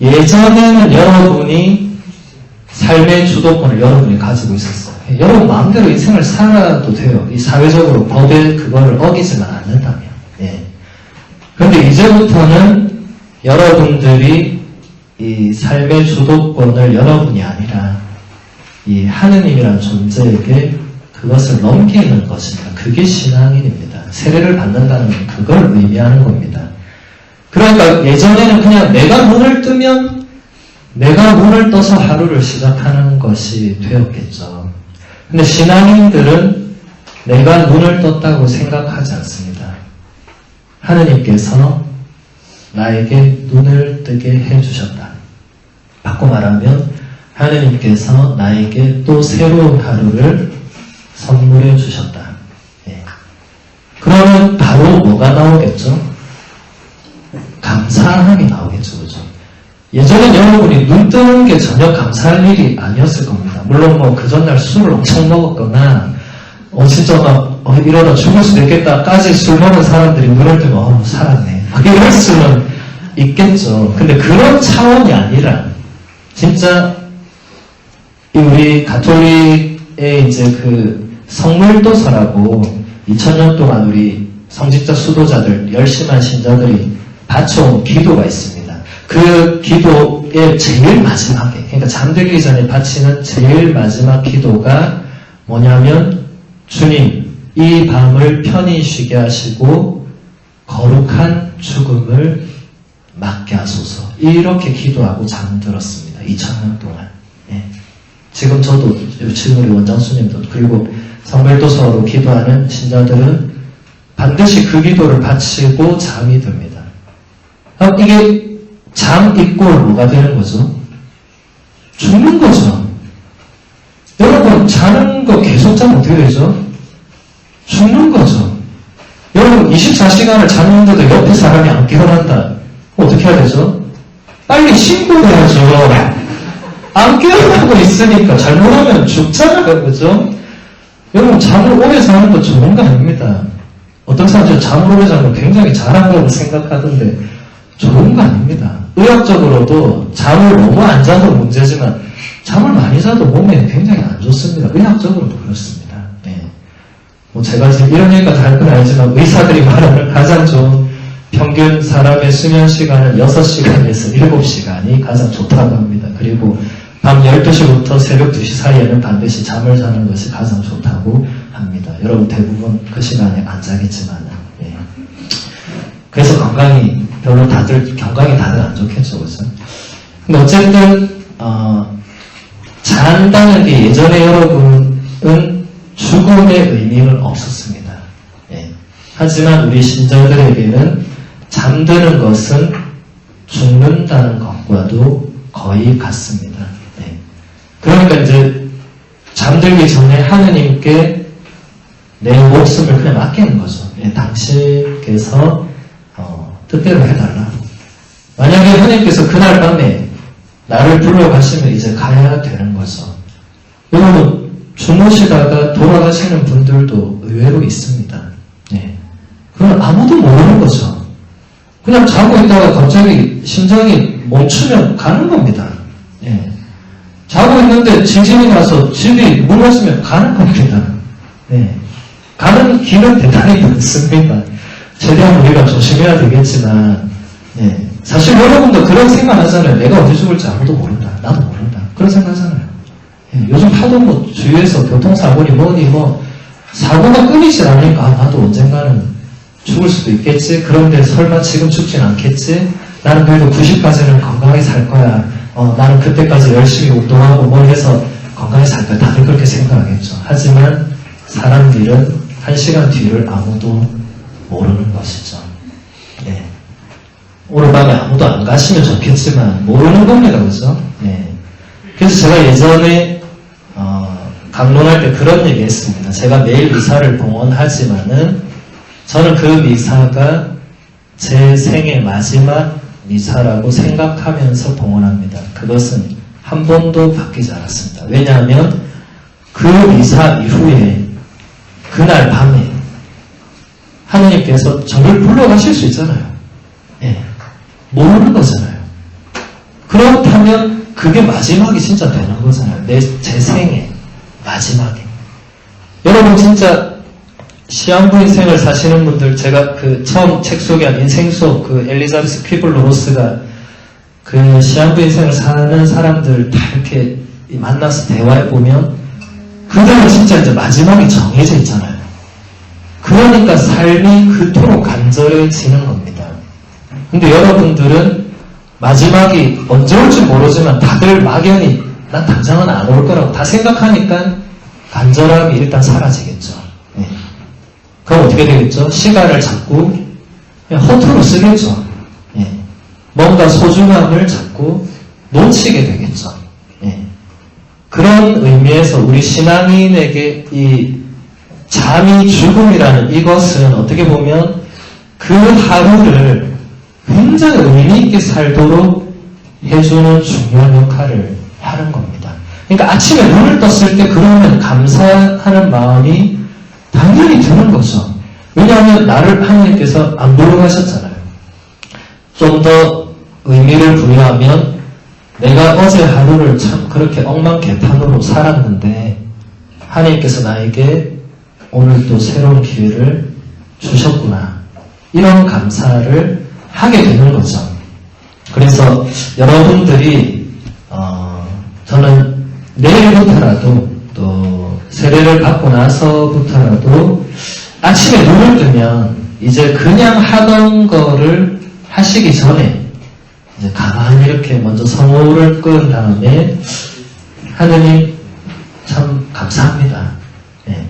예전에는 여러분이 삶의 주도권을 여러분이 가지고 있었어요. 여러분 마음대로 인생을 살아도 돼요. 이 사회적으로 법에 그거를 어기지만 않는다면. 예. 그런데 이제부터는 여러분들이 이 삶의 주도권을 여러분이 아니라 이 하느님이라는 존재에게 그것을 넘기는 것입니다. 그게 신앙인입니다. 세례를 받는다는 건 그걸 의미하는 겁니다. 그러니까 예전에는 그냥 내가 눈을 뜨면 내가 눈을 떠서 하루를 시작하는 것이 되었겠죠. 근데 신앙인들은 내가 눈을 떴다고 생각하지 않습니다. 하느님께서 나에게 눈을 뜨게 해주셨다. 바꿔 말하면 하느님께서 나에게 또 새로운 하루를 선물해 주셨다. 예. 그러면 바로 뭐가 나오겠죠? 감사함이 나오겠죠. 그죠? 예전엔 여러분이 눈 뜨는 게 전혀 감사할 일이 아니었을 겁니다. 물론 뭐 그 전날 술을 엄청 먹었거나 진짜 막 이러다 죽을 수도 있겠다까지 술 먹은 사람들이 눈을 뜨면 살았네. 이럴 수는 있겠죠. 근데 그런 차원이 아니라 진짜 우리 가톨릭의 이제 그 성물도서라고 2000년 동안 우리 성직자 수도자들 열심한 신자들이 바쳐온 기도가 있습니다. 그 기도의 제일 마지막에, 그러니까 잠들기 전에 바치는 제일 마지막 기도가 뭐냐면 주님, 이 밤을 편히 쉬게 하시고 거룩한 죽음을 맞게 하소서. 이렇게 기도하고 잠들었습니다. 2000년 동안. 예. 지금 저도, 지금 우리 원장수님도, 그리고 성별도서로 기도하는 신자들은 반드시 그 기도를 바치고 잠이 듭니다. 이게 잠 이꼴 뭐가 되는 거죠? 죽는 거죠. 여러분, 자는 거 계속 자면 어떻게 되죠? 죽는 거죠. 여러분, 24시간을 잤는데도 옆에 사람이 안 깨어난다. 어떻게 해야 되죠? 빨리 신고해야죠. 안 깨어나고 있으니까 잘못하면 죽잖아요. 그죠? 여러분, 잠을 오래 자는 거 좋은 거 아닙니다. 어떤 사람들은 잠을 오래 자는 거 굉장히 잘한 거라고 생각하던데 좋은 거 아닙니다. 의학적으로도 잠을 너무 안 자도 문제지만 잠을 많이 자도 몸에 굉장히 안 좋습니다. 의학적으로도 그렇습니다. 네. 뭐 제가 지금 이런 얘기까지 할 건 아니지만 의사들이 말하는 가장 좋은 평균 사람의 수면 시간은 6시간에서 7시간이 가장 좋다고 합니다. 그리고 밤 12시부터 새벽 2시 사이에는 반드시 잠을 자는 것이 가장 좋다고 합니다. 여러분 대부분 그 시간에 안 자겠지만, 예. 그래서 건강이 다들 안 좋겠죠, 그죠? 근데 어쨌든 잔다는 게 예전에 여러분은 죽음의 의미는 없었습니다. 예. 하지만 우리 신자들에게는 잠드는 것은 죽는다는 것과도 거의 같습니다. 예. 그러니까 이제 잠들기 전에 하느님께 내 목숨을 그냥 맡기는 거죠. 예. 당신께서 뜻대로 해달라. 만약에 하느님께서 그날 밤에 나를 불러가시면 이제 가야 되는 거죠. 여러분, 주무시다가 돌아가시는 분들도 의외로 있습니다. 네. 그건 아무도 모르는 거죠. 그냥 자고 있다가 갑자기 심장이 멈추면 가는 겁니다. 네. 자고 있는데 지진이 나서 집이 무너지면 가는 겁니다. 네. 가는 길은 대단히 많습니다. 최대한 우리가 조심해야 되겠지만, 네. 사실 여러분도 그런 생각 하잖아요. 내가 언제 죽을지 아무도 모른다. 나도 모른다. 그런 생각 하잖아요. 네. 요즘 하도 뭐 주위에서 교통사고니 뭐니 사고가 끊이질 않으니까 나도 언젠가는 죽을 수도 있겠지. 그런데 설마 지금 죽진 않겠지. 나는 그래도 90까지는 건강하게 살 거야. 나는 그때까지 열심히 운동하고 뭘 해서 건강하게 살 거야. 다들 그렇게 생각하겠죠. 하지만 사람 일은 1시간 뒤를 아무도 모르는 것이죠. 예. 오늘 밤에 아무도 안 가시면 좋겠지만 모르는 겁니다. 그죠? 예. 그래서 제가 예전에 강론할 때 그런 얘기 했습니다. 제가 매일 미사를 봉헌하지만은 저는 그 미사가 제 생애 마지막 미사라고 생각하면서 봉헌합니다. 그것은 한 번도 바뀌지 않았습니다. 왜냐하면 그 미사 이후에 그날 밤에 하느님께서 저를 불러가실 수 있잖아요. 예. 모르는 거잖아요. 그렇다면 그게 마지막이 진짜 되는 거잖아요. 제 생애 마지막에. 여러분 진짜 시한부 인생을 사시는 분들, 제가 그 처음 책 소개한 인생 수업, 그 엘리자베스 퀴블로로스가 그 시한부 인생을 사는 사람들 다 이렇게 만나서 대화해보면 그들은 진짜 이제 마지막이 정해져 있잖아요. 그러니까 삶이 그토록 간절해지는 겁니다. 근데 여러분들은 마지막이 언제 올지 모르지만 다들 막연히 난 당장은 안 올 거라고 다 생각하니까 간절함이 일단 사라지겠죠. 네. 그럼 어떻게 되겠죠? 시간을 자꾸 그냥 허투루 쓰겠죠. 네. 뭔가 소중함을 자꾸 놓치게 되겠죠. 네. 그런 의미에서 우리 신앙인에게 이 잠이 죽음이라는 이것은 어떻게 보면 그 하루를 굉장히 의미 있게 살도록 해주는 중요한 역할을 하는 겁니다. 그러니까 아침에 눈을 떴을 때 그러면 감사하는 마음이 당연히 드는 거죠. 왜냐하면 나를 하나님께서 안 부르가셨잖아요. 좀 더 의미를 부여하면 내가 어제 하루를 참 그렇게 엉망개판으로 살았는데 하나님께서 나에게 오늘 또 새로운 기회를 주셨구나. 이런 감사를 하게 되는 거죠. 그래서 여러분들이 저는 내일부터라도 또 세례를 받고 나서부터라도 아침에 눈을 뜨면 이제 그냥 하던 거를 하시기 전에 이제 가만히 이렇게 먼저 성호를 끈 다음에 하느님 참 감사합니다. 네.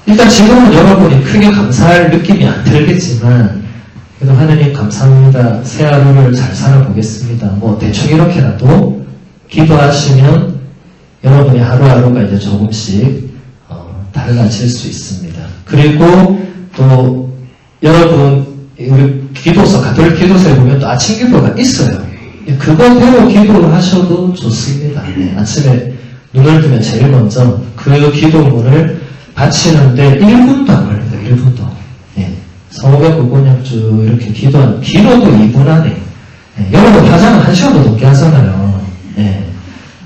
일단 지금은 여러분이 크게 감사할 느낌이 안 들겠지만 그래도 하느님 감사합니다. 새 하루를 잘 살아보겠습니다. 뭐 대충 이렇게라도 기도하시면 여러분의 하루하루가 이제 조금씩 달라질 수 있습니다. 그리고 또 여러분 우리 기도서 가톨릭 기도서에 보면 또 아침 기도가 있어요. 그거대로 기도를 하셔도 좋습니다. 네, 아침에 눈을 뜨면 제일 먼저 그 기도문을 바치는데 1분도 안 걸립니다. 1분도. 네, 성호경 그냥 쭉 이렇게 기도도 2분 안에. 네, 여러분 화장은 1시간도 넘게 하잖아요. 네.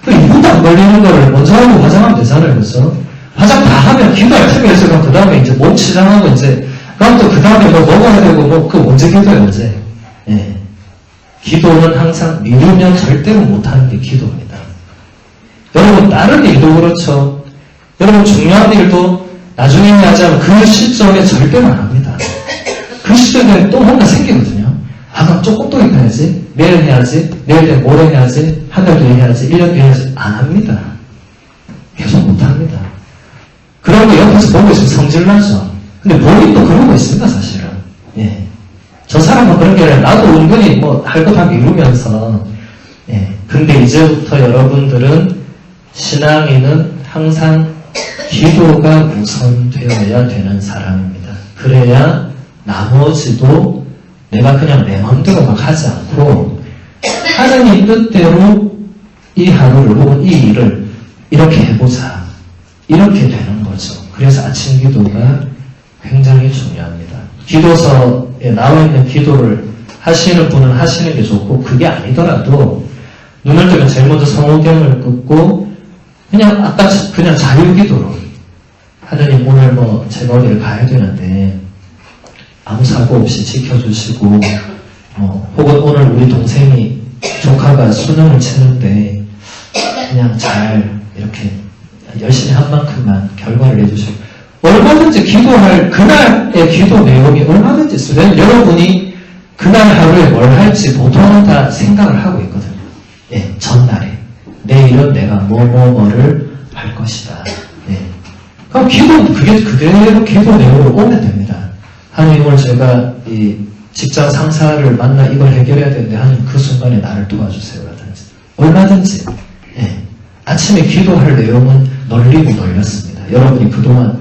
그 2분도 안 걸리는 거를 먼저 하고 화장하면 되잖아요. 그래서 화장 다 하면 기도할 틈이 있어요. 그 다음에 이제 몸 치장하고 이제 그럼 또 그 다음에 뭐 먹어야 되고 뭐 그 언제 기도해요 언제. 예. 기도는 항상 미루면 절대로 못하는 게 기도입니다. 여러분 다른 일도 그렇죠. 여러분 중요한 일도 나중에 하지 않으면 그 시점에 절대로 안 합니다. 그 시점에 또 뭔가 생기거든요. 아 그럼 조금 더 해야지. 내일 해야지. 내일 되면 모레 해야지. 한 달 뒤에 해야지. 1년 뒤에 해야지. 안 합니다. 계속 못합니다. 그런 거 옆에서 보고 있으면 성질나죠. 근데 본인도 그러고 있습니다, 사실은. 예. 저 사람은 그런 게 아니라 나도 은근히 뭐 할 것 다 미루면서, 예. 근데 이제부터 여러분들은 신앙인은 항상 기도가 우선되어야 되는 사람입니다. 그래야 나머지도 내가 그냥 내 마음대로 막 하지 않고 하나님 뜻대로 이 하루를 혹은 이 일을 이렇게 해보자. 이렇게 되는 거죠. 그래서 아침 기도가 굉장히 중요합니다. 기도서에 나와 있는 기도를 하시는 분은 하시는 게 좋고 그게 아니더라도 눈을 뜨면 제일 먼저 성호경을 끊고 그냥 아까 그냥 자유기도로 하느님 오늘 뭐 제가 어디를 가야 되는데 아무 사고 없이 지켜주시고 혹은 오늘 우리 동생이 조카가 수능을 치는데 그냥 잘 이렇게 열심히 한 만큼만 결과를 내주시고 얼마든지 기도할 그날의 기도 내용이 얼마든지 있어요. 여러분이 그날 하루에 뭘 할지 보통은 다 생각을 하고 있거든요. 예, 전날에. 내일은 내가 뭐를 할 것이다. 예. 그럼 기도는 그대로 기도 내용으로 오면 됩니다. 하나님 오늘 제가 이 직장 상사를 만나 이걸 해결해야 되는데 하나님 그 순간에 나를 도와주세요. 라든지. 얼마든지. 예. 아침에 기도할 내용은 널리고 널렸습니다. 여러분이 그동안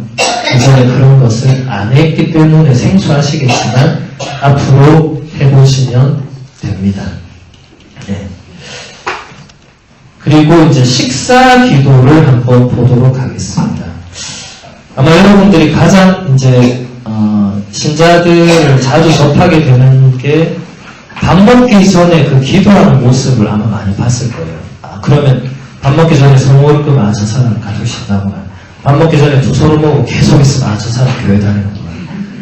이전에 그런 것을 안 했기 때문에 생소하시겠지만 앞으로 해보시면 됩니다. 예. 그리고 이제 식사 기도를 한번 보도록 하겠습니다. 아마 여러분들이 가장 이제 신자들을 자주 접하게 되는 게 밥 먹기 전에 그 기도하는 모습을 아마 많이 봤을 거예요. 그러면 밥 먹기 전에 손 모을거면 저 사람 가족 신다구나. 밥 먹기 전에 두 손을 모으고 계속 있으면 저 사람 교회 다니는구나.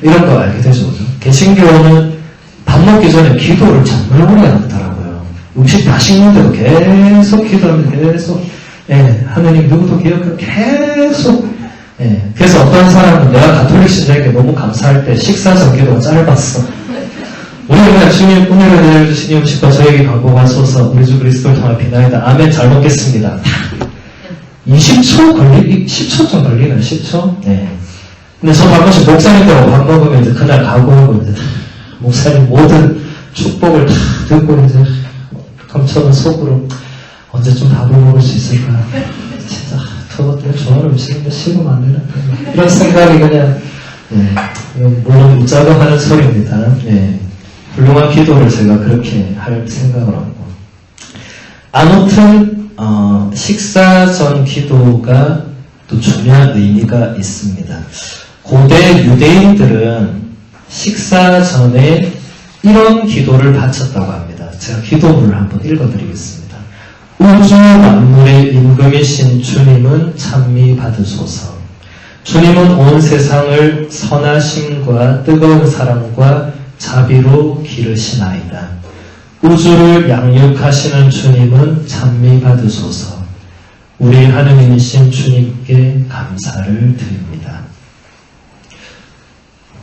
이런 거 알게 되죠. 그죠? 개신교는 밥 먹기 전에 기도를 정말 오래 하더라고요. 음식 다 식는데도 계속 기도하면 계속 예, 하느님 누구도 기억하고 계속 예, 그래서 어떤 사람은 내가 가톨릭 신자에게 너무 감사할 때 식사 전 기도가 짧았어. 우리 그냥 주님 꿈이라 내려주신 이 음식과 저에게 강복하소서 우리 주 그리스도를 통하여 비나이다. 아멘. 잘 먹겠습니다. 20초 10초 좀 걸리나요? 10초? 네. 근데 저 한 번씩 목사님들하고 밥 먹으면 이제 그날 각오하고 이제 목사님 모든 축복을 다 듣고 이제 그럼 저는 속으로 언제쯤 밥을 먹을 수 있을까? 진짜 저것들 좋아하는 음식인데 식으면 안 되나? 이런 생각이 그냥 물론 웃자고 하는 소리입니다. 훌륭한 기도를 제가 그렇게 할 생각을 하고 아무튼 식사 전 기도가 또 중요한 의미가 있습니다. 고대 유대인들은 식사 전에 이런 기도를 바쳤다고 합니다. 제가 기도문을 한번 읽어드리겠습니다. 우주 만물의 임금이신 주님은 찬미 받으소서. 주님은 온 세상을 선하심과 뜨거운 사랑과 자비로 기르시나이다. 우주를 양육하시는 주님은 찬미 받으소서. 우리 하느님이신 주님께 감사를 드립니다.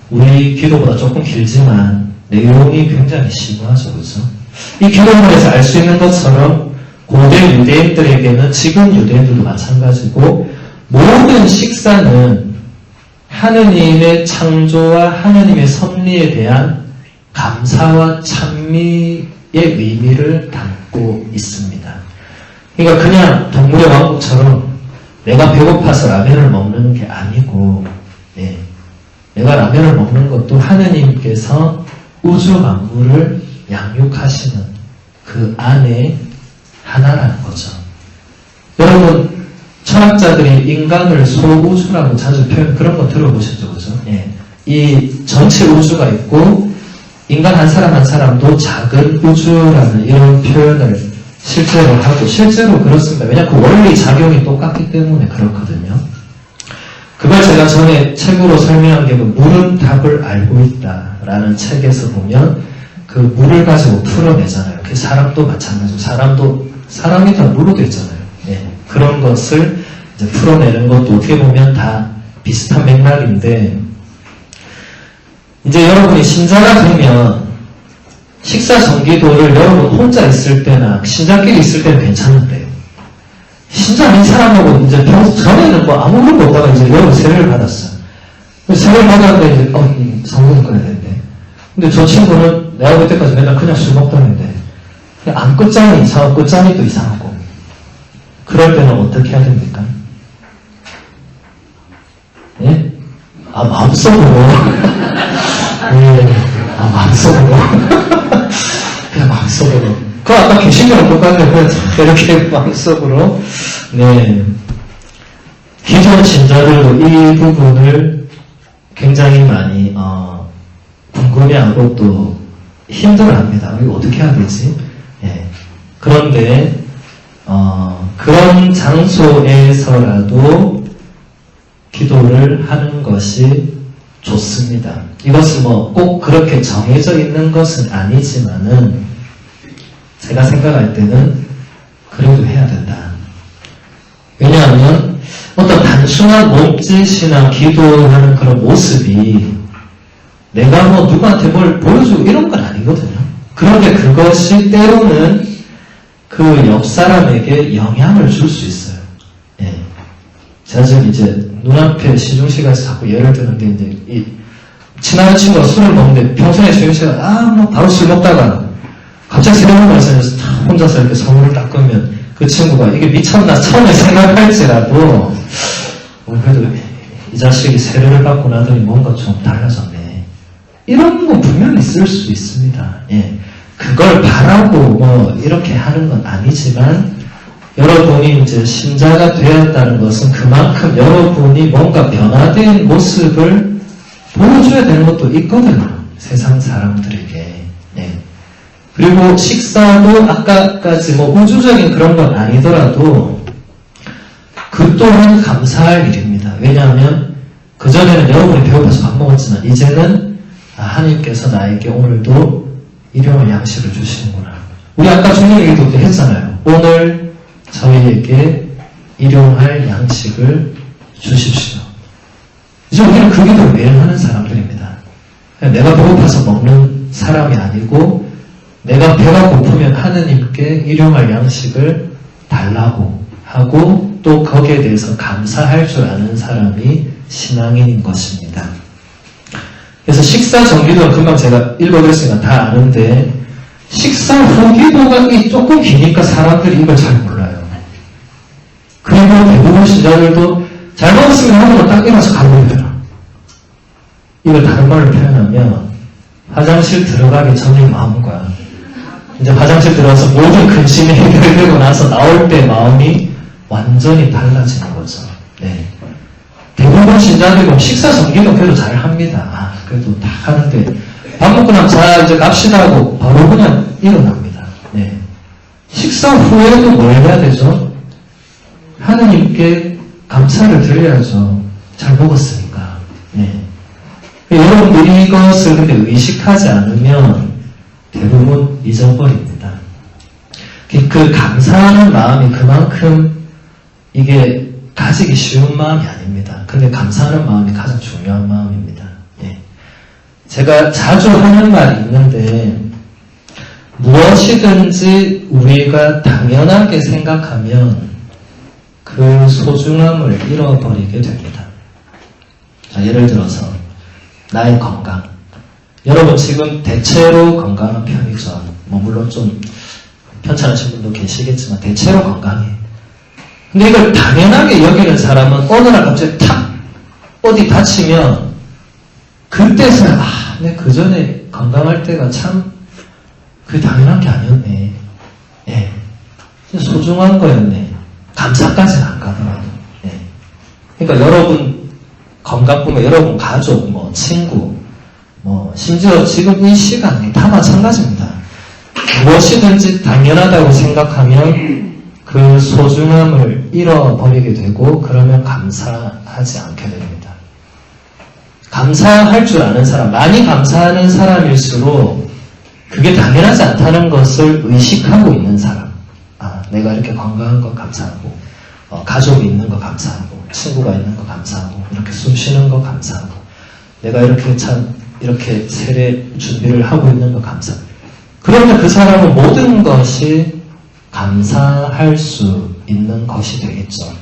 우리 기도보다 조금 길지만 내용이 굉장히 심오하죠. 그렇죠? 이 기도문에서 알 수 있는 것처럼 고대 유대인들에게는 지금 유대인들도 마찬가지고 모든 식사는 하느님의 창조와 하느님의 섭리에 대한 감사와 찬미의 의미를 담고 있습니다. 그러니까 그냥 동물의 왕국처럼 내가 배고파서 라면을 먹는 게 아니고 내가 라면을 먹는 것도 하느님께서 우주 만물을 양육하시는 그 안에 하나라는 거죠. 여러분 철학자들이 인간을 소우주라고 자주 표현 그런 거 들어보셨죠, 그죠? 이 전체 우주가 있고 인간 한 사람 한 사람도 작은 우주라는 이런 표현을 실제로 하고 실제로 그렇습니다. 왜냐하면 그 원리 작용이 똑같기 때문에 그렇거든요. 그걸 제가 전에 책으로 설명한 게 물은 답을 알고 있다라는 책에서 보면 그 물을 가지고 풀어내잖아요. 그 사람도 마찬가지고 사람이 다 물로 됐잖아요. 그런 것을 이제 풀어내는 것도 어떻게 보면 다 비슷한 맥락인데 이제 여러분이 신자가 되면 식사 전기도를 여러분 혼자 있을 때나 신자끼리 있을 때는 괜찮은데 신자 아닌 사람하고 이제 전에는 뭐 아무 그런 거 없다가 이제 여러분 세례를 받았어요. 세례를 받았는데 이제 성경을 꺼야 되는데 근데 저 친구는 내가 볼 때까지 맨날 그냥 술 먹다는데 그냥 안 끝장이 이상하고 끝장이 또 이상하고 그럴 때는 어떻게 해야 됩니까? 예? 마음속으로 마음속으로 그냥 마음속으로 그 아까 개신교랑 똑같네요. 그냥 이렇게 마음속으로 기존 신자들도 이 부분을 굉장히 많이 궁금해하고 또 힘들어합니다. 이거 어떻게 해야 되지? 그런데 그런 장소에서라도 기도를 하는 것이 좋습니다. 이것은 뭐 꼭 그렇게 정해져 있는 것은 아니지만은 제가 생각할 때는 그래도 해야 된다. 왜냐하면 어떤 단순한 몸짓이나 기도하는 그런 모습이 내가 뭐 누구한테 뭘 보여주고 이런 건 아니거든요. 아니거든요. 그런데 그것이 때로는 그 옆 사람에게 영향을 줄 수 있어요. 예. 제가 지금 이제 눈앞에 시중시가에서 자꾸 예를 드는데, 이제 이 친한 친구가 술을 먹는데 평소에 시중시가 뭐 바로 술 먹다가 갑자기 새로운 말씀에서 혼자서 이렇게 서울을 닦으면 그 친구가 이게 미쳤나 처음에 생각할지라도 그래도 이 자식이 세례를 받고 나더니 뭔가 좀 달라졌네. 이런 거 분명히 있을 수 있습니다. 예. 그걸 바라고 뭐 이렇게 하는 건 아니지만 여러분이 이제 신자가 되었다는 것은 그만큼 여러분이 뭔가 변화된 모습을 보여줘야 되는 것도 있거든요. 세상 사람들에게. 예. 그리고 식사도 아까까지 뭐 우주적인 그런 건 아니더라도 그 또한 감사할 일입니다. 왜냐하면 그전에는 여러분이 배고파서 밥 먹었지만 이제는 하나님께서 나에게 오늘도 일용할 양식을 주시는구나. 우리 아까 주님 얘기도 했잖아요. 오늘 저희에게 일용할 양식을 주십시오. 이제 우리는 그 기도를 매일 하는 사람들입니다. 내가 배고파서 먹는 사람이 아니고 내가 배가 고프면 하느님께 일용할 양식을 달라고 하고 또 거기에 대해서 감사할 줄 아는 사람이 신앙인인 것입니다. 그래서 식사 전기도는 금방 제가 읽어드렸으니까 다 아는데 식사 후 기도가 조금 기니까 사람들이 이걸 잘 몰라요. 그리고 대부분 신자들도 잘 먹었으면 하루는 딱 일어나서 가버려요. 이걸 다른 말로 표현하면 화장실 들어가기 전의 마음과 이제 화장실 들어가서 모든 근심이 해결되고 나서 나올 때 마음이 완전히 달라지는 거죠. 네. 대부분 신자들이 식사 전기도 그래도 잘 합니다. 그래도 다 하는데 밥 먹고 나면 자 이제 갑시다 하고 바로 그냥 일어납니다. 네. 식사 후에도 뭘 해야 되죠? 하느님께 감사를 드려야죠. 잘 먹었으니까. 네. 여러분들이 이것을 근데 의식하지 않으면 대부분 잊어버립니다. 그 감사하는 마음이 그만큼 이게 가지기 쉬운 마음이 아닙니다. 근데 감사하는 마음이 가장 중요한 마음입니다. 예. 제가 자주 하는 말이 있는데 무엇이든지 우리가 당연하게 생각하면 그 소중함을 잃어버리게 됩니다. 자, 예를 들어서 나의 건강. 여러분 지금 대체로 건강한 편이죠. 뭐 물론 좀 편찮으신 분도 계시겠지만 대체로 건강해요. 근데 이걸 당연하게 여기는 사람은 어느 날 갑자기 탁 어디 다치면 그때서야 내 그 전에 건강할 때가 참 그게 당연한 게 아니었네. 예, 진짜 소중한 거였네. 감사까지는 안 가더라도. 예. 그러니까 여러분 건강뿐만 여러분 가족, 뭐 친구, 뭐 심지어 지금 이 시간이 다 마찬가지입니다. 무엇이든지 당연하다고 생각하면 그 소중함을 잃어버리게 되고 그러면 감사하지 않게 됩니다. 감사할 줄 아는 사람, 많이 감사하는 사람일수록 그게 당연하지 않다는 것을 의식하고 있는 사람. 내가 이렇게 건강한 거 감사하고 가족이 있는 거 감사하고 친구가 있는 거 감사하고 이렇게 숨 쉬는 거 감사하고 내가 이렇게 참 이렇게 세례 준비를 하고 있는 거 감사하고 그러면 그 사람은 모든 것이 감사할 수 있는 것이 되겠죠.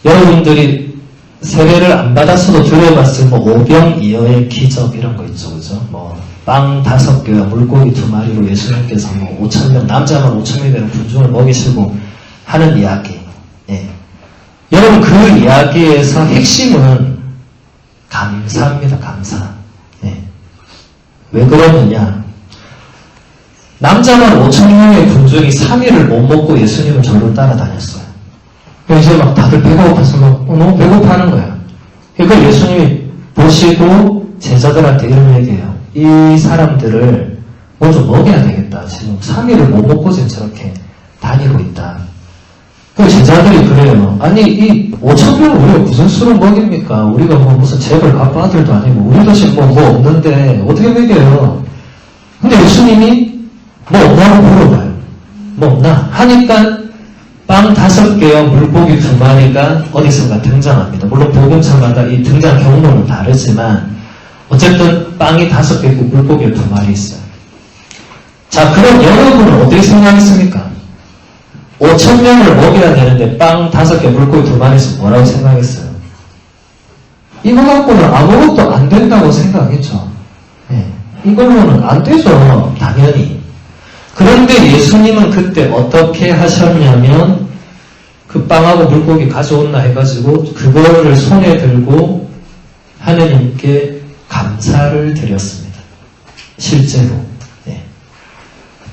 여러분들이 세례를 안 받았어도 들어봤을 뭐 오병이어의 기적 이런 거 있죠, 그죠? 뭐 빵 5개와 물고기 2마리로 예수님께서 뭐 5,000명 남자만 5,000명이 되는 군중을 먹이시고 하는 이야기. 예. 여러분 그 이야기에서 핵심은 감사입니다. 감사. 예. 왜 그러느냐? 남자만 5,000명의 군중이 3일을 못 먹고 예수님을 절로 따라다녔어요. 그래서 막 다들 배가 고파서 막 너무 배고파하는 거야. 그러니까 예수님이 보시고 제자들한테 이런 얘기해요. 이 사람들을 뭐 좀 먹여야 되겠다. 지금 3일을 못 먹고 지금 저렇게 다니고 있다. 그 제자들이 그래요. 아니 이 5,000명을 우리가 무슨 수를 먹입니까? 우리가 뭐 무슨 재벌 가빠 아들도 아니고 우리도 지금 뭐 없는데 어떻게 먹여요? 근데 예수님이 뭐 없냐고 물어봐요. 뭐 없나? 하니까 빵 5개와 물고기 2마리가 어디선가 등장합니다. 물론 복음서마다 이 등장 경로는 다르지만 어쨌든 빵이 5개 있고 물고기가 2마리 있어요. 자, 그럼 여러분은 어떻게 생각했습니까? 5,000명을 먹여야 되는데 빵 5개, 물고기 2마리에서 뭐라고 생각했어요? 이거 갖고는 아무것도 안 된다고 생각했죠. 네. 이걸로는 안 되죠. 당연히. 그런데 예수님은 그때 어떻게 하셨냐면 그 빵하고 물고기 가져온나 해가지고 그거를 손에 들고 하느님께 감사를 드렸습니다. 실제로. 네.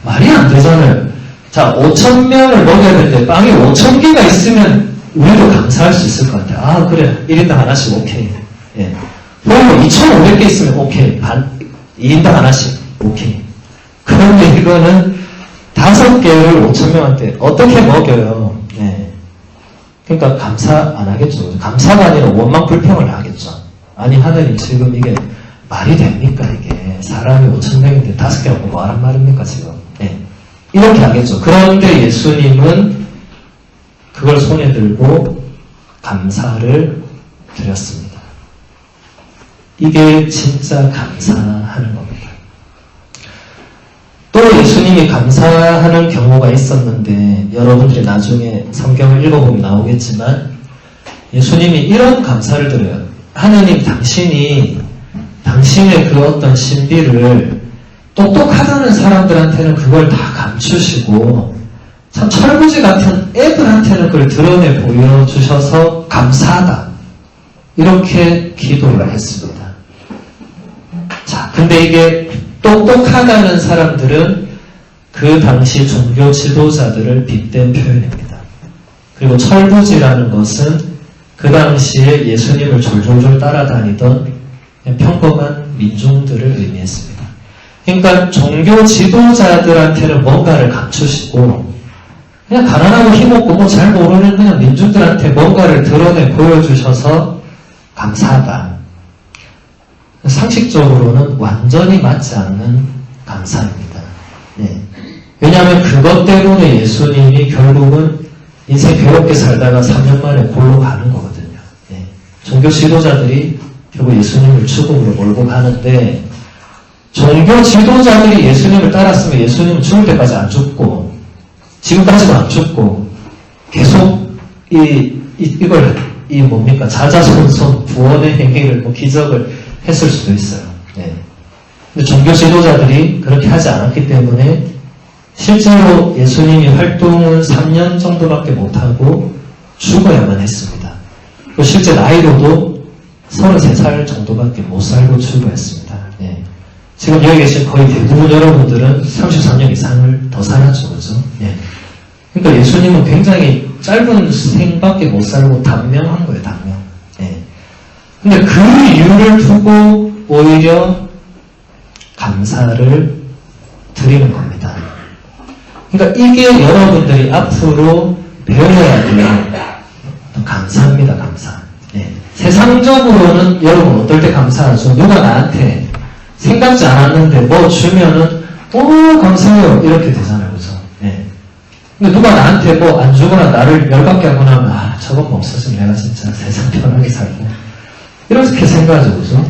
말이 안 되잖아요. 자, 5,000명을 먹여야 되는데 빵이 5,000개가 있으면 우리도 감사할 수 있을 것 같아요. 아, 그래. 1인당 하나씩 오케이. 예. 뭐 2,500개 있으면 오케이. 2인당 하나씩 오케이. 그런데 이거는 5개를 5,000명한테 어떻게 먹여요? 예. 그러니까 감사 안 하겠죠. 감사가 아니라 원망 불평을 하겠죠. 아니, 하나님 지금 이게 말이 됩니까? 이게 사람이 5,000명인데 5개라고 뭐 하란 말입니까 지금? 예. 이렇게 하겠죠. 그런데 예수님은 그걸 손에 들고 감사를 드렸습니다. 이게 진짜 감사하는 겁니다. 또 예수님이 감사하는 경우가 있었는데 여러분들이 나중에 성경을 읽어보면 나오겠지만 예수님이 이런 감사를 드려요. 하느님, 당신이 당신의 그 어떤 신비를 똑똑하다는 사람들한테는 그걸 다 감추시고 참 철부지 같은 애들한테는 그걸 드러내 보여주셔서 감사하다. 이렇게 기도를 했습니다. 자, 근데 이게 똑똑하다는 사람들은 그 당시 종교 지도자들을 빗댄 표현입니다. 그리고 철부지라는 것은 그 당시에 예수님을 졸졸졸 따라다니던 평범한 민중들을 의미했습니다. 그러니까 종교 지도자들한테는 뭔가를 감추시고 그냥 가난하고 힘없고 뭐 잘 모르는 그냥 민중들한테 뭔가를 드러내 보여주셔서 감사하다. 상식적으로는 완전히 맞지 않는 감사입니다. 네. 왜냐하면 그것 때문에 예수님이 결국은 인생 괴롭게 살다가 3년 만에 골로 가는 거거든요. 네. 종교 지도자들이 결국 예수님을 죽음으로 몰고 가는데 종교 지도자들이 예수님을 따랐으면 예수님은 죽을 때까지 안 죽고 지금까지도 안 죽고 계속 이걸 뭡니까 자자손손 구원의 행위를 기적을 했을 수도 있어요. 네. 근데 종교 지도자들이 그렇게 하지 않았기 때문에 실제로 예수님이 활동은 3년 정도밖에 못하고 죽어야만 했습니다. 또 실제 나이로도 33살 정도밖에 못 살고 죽어했습니다. 네. 지금 여기 계신 거의 대부분 여러분들은 33년 이상을 더 살았죠. 그죠? 네. 그러니까 예수님은 굉장히 짧은 생밖에 못 살고 단명한 거예요. 단명. 네. 근데 그 이유를 두고 오히려 감사를 드리는 겁니다. 그러니까 이게 여러분들이 앞으로 배워야 될 감사입니다. 감사. 네. 세상적으로는 여러분 어떨 때 감사하죠? 누가 나한테 생각지 않았는데 뭐 주면은 감사해요 이렇게 되잖아요. 그죠? 네. 근데 누가 나한테 뭐 안 주거나 나를 열받게 하거나 하면 저건 뭐 없었으면 내가 진짜 세상 편하게 살고 이렇게 생각하죠. 그죠?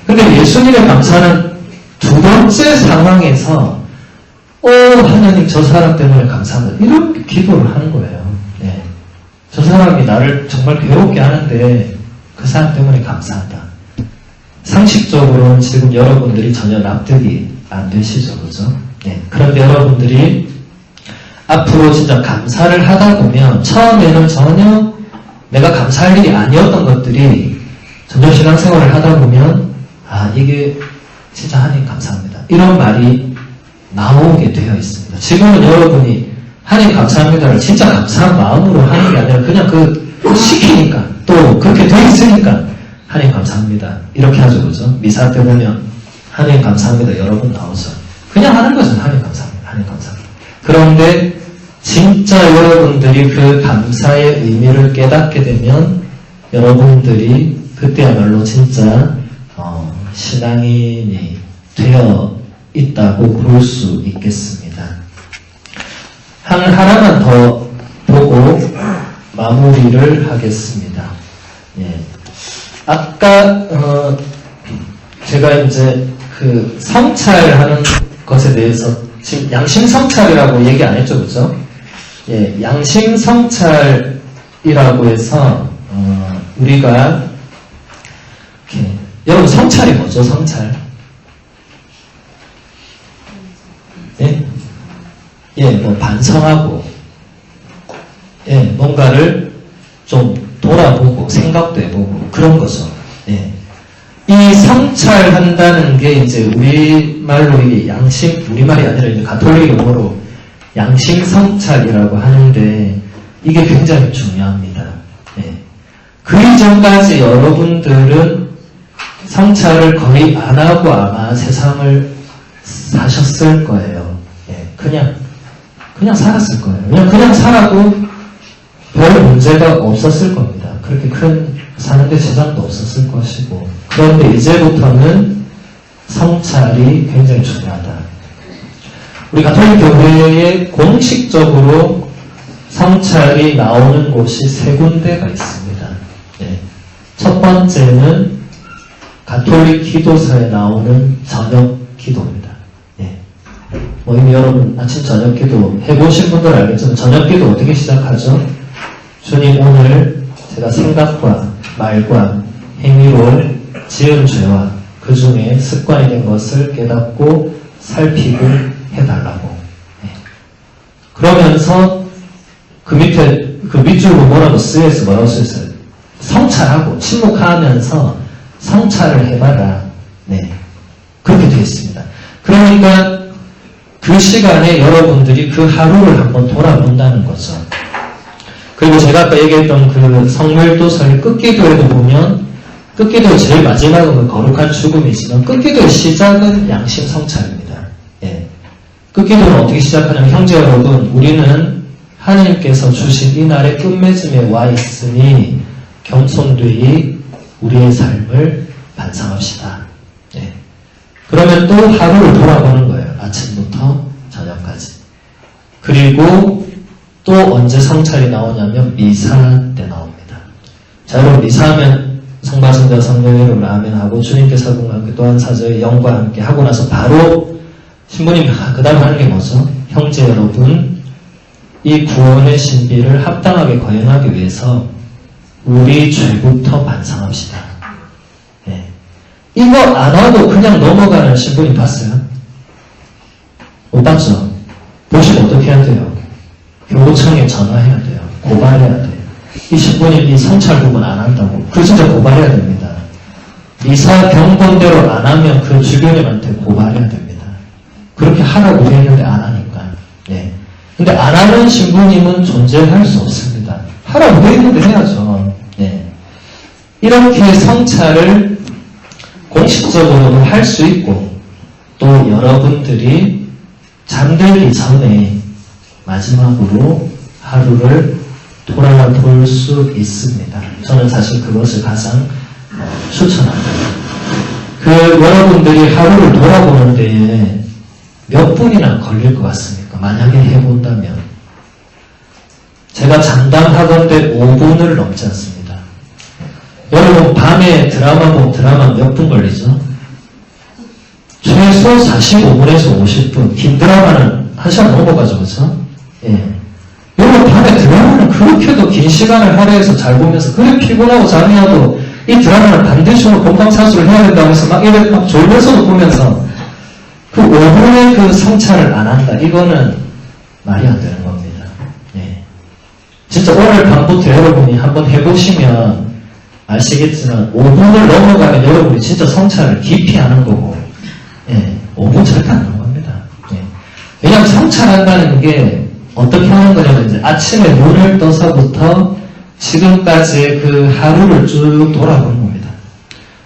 근데 예수님의 감사는 두 번째 상황에서 하나님 저 사람 때문에 감사합니다. 이렇게 기도를 하는 거예요. 네. 저 사람이 나를 정말 괴롭게 하는데 그 사람 때문에 감사하다. 상식적으로는 지금 여러분들이 전혀 납득이 안 되시죠. 그죠? 네. 그런데 여러분들이 앞으로 진짜 감사를 하다 보면 처음에는 전혀 내가 감사할 일이 아니었던 것들이 점점 신앙생활을 하다 보면 이게 진짜 하나님 감사합니다. 이런 말이 나오게 되어 있습니다. 지금은 여러분이 하나님 감사합니다를 진짜 감사한 마음으로 하는 게 아니라 그냥 시키니까 또 그렇게 되어 있으니까 하나님 감사합니다. 이렇게 하죠. 그죠? 미사 때 보면 하나님 감사합니다. 여러 번 나오죠. 그냥 하는 거죠. 하나님 감사합니다. 하나님 감사합니다. 그런데 진짜 여러분들이 그 감사의 의미를 깨닫게 되면 여러분들이 그때야말로 진짜 신앙인이 되어 있다고 볼 수 있겠습니다. 하나만 더 보고 마무리를 하겠습니다. 예. 아까 제가 이제 그 성찰하는 것에 대해서 지금 양심 성찰이라고 얘기 안 했죠, 그죠? 예, 양심 성찰이라고 해서 우리가 이렇게 여러분 성찰이 뭐죠? 성찰? 예, 예, 뭐 반성하고, 예, 뭔가를 좀 돌아보고 생각도 해보고 그런 거죠. 예. 이 성찰한다는 게 이제 우리말로 이게 양심, 우리말이 아니라 이제 가톨릭 용어로 양심 성찰이라고 하는데 이게 굉장히 중요합니다. 예. 그 이전까지 여러분들은 성찰을 거의 안 하고 아마 세상을 사셨을 거예요. 예. 그냥 살았을 거예요. 그냥 살아도 별 문제가 없었을 겁니다. 그렇게 큰 사는데 지장도 없었을 것이고. 그런데 이제부터는 성찰이 굉장히 중요하다. 우리 가톨릭 교회에 공식적으로 성찰이 나오는 곳이 3군데가 있습니다. 네. 첫 번째는 가톨릭 기도사에 나오는 저녁 기도입니다. 네. 뭐 이미 여러분 아침 저녁 기도 해보신 분들 알겠지만 저녁 기도 어떻게 시작하죠? 주님, 오늘 제가 생각과 말과 행위로 지은 죄와 그 중에 습관이 된 것을 깨닫고 살피고 해달라고. 네. 그러면서 그 밑에, 그 밑줄로 뭐라고 쓰여서 뭐라고 쓰였어요? 성찰하고 침묵하면서 성찰을 해봐라. 네. 그렇게 되어 있습니다. 그러니까 그 시간에 여러분들이 그 하루를 한번 돌아본다는 거죠. 그리고 제가 아까 얘기했던 그 성밀도서의 끝기도에도 보면 끝기도의 제일 마지막은 거룩한 죽음이지만 끝기도의 시작은 양심 성찰입니다. 예. 끝기도는 어떻게 시작하냐면 형제 여러분, 우리는 하나님께서 주신 이 날의 끝맺음에 와 있으니 겸손되이 우리의 삶을 반성합시다. 예. 그러면 또 하루를 돌아보는 거예요. 아침부터 저녁까지. 그리고 또 언제 성찰이 나오냐면 미사 때 나옵니다. 자, 여러분 미사하면 성바신자 성령의 이름으로 아멘하고 주님께서 cùng 함께 또한 사저의 영과 함께 하고 나서 바로 신부님이 그 다음 하는 게 뭐죠? 형제 여러분, 이 구원의 신비를 합당하게 거행하기 위해서 우리 죄부터 반성합시다. 네. 이거 안 하고 그냥 넘어가는 신부님 봤어요? 못 봤죠? 보시면 어떻게 해야 돼요? 교구청에 전화해야 돼요. 고발해야 돼요. 이 신부님 이 성찰 부분 안 한다고. 그 진짜 고발해야 됩니다. 미사 경본대로 안 하면 그 주변인한테 고발해야 됩니다. 그렇게 하라고 했는데 안 하니까. 네. 근데 안 하는 신부님은 존재할 수 없습니다. 하라고 했는데 해야죠. 네. 이렇게 성찰을 공식적으로도 할 수 있고 또 여러분들이 잠들기 전에 마지막으로 하루를 돌아볼 수 있습니다. 저는 사실 그것을 가장 추천합니다. 여러분들이 하루를 돌아보는 데에 몇 분이나 걸릴 것 같습니까? 만약에 해본다면. 제가 장담하건대 5분을 넘지 않습니다. 여러분 밤에 드라마 보면 드라마 몇 분 걸리죠? 최소 45분에서 50분. 긴 드라마는 1시간 넘어가죠, 그렇죠? 예. 여러분 밤에 드라마는 그렇게도 긴 시간을 할애해서 잘 보면서 그래 피곤하고 잠이 와도 이 드라마를 반드시 본방사수를 해야 된다고 해서 막 이래 막 졸면서도 보면서 그 5분의 그 성찰을 안 한다. 이거는 말이 안 되는 겁니다. 예. 진짜 오늘 밤부터 여러분이 한번 해보시면 아시겠지만 5분을 넘어가면 여러분이 진짜 성찰을 깊이 하는 거고, 예. 5분 절대 안 하는 겁니다. 예. 왜냐하면 성찰한다는 게 어떻게 하는 거냐면 이제 아침에 눈을 떠서부터 지금까지의 그 하루를 쭉 돌아보는 겁니다.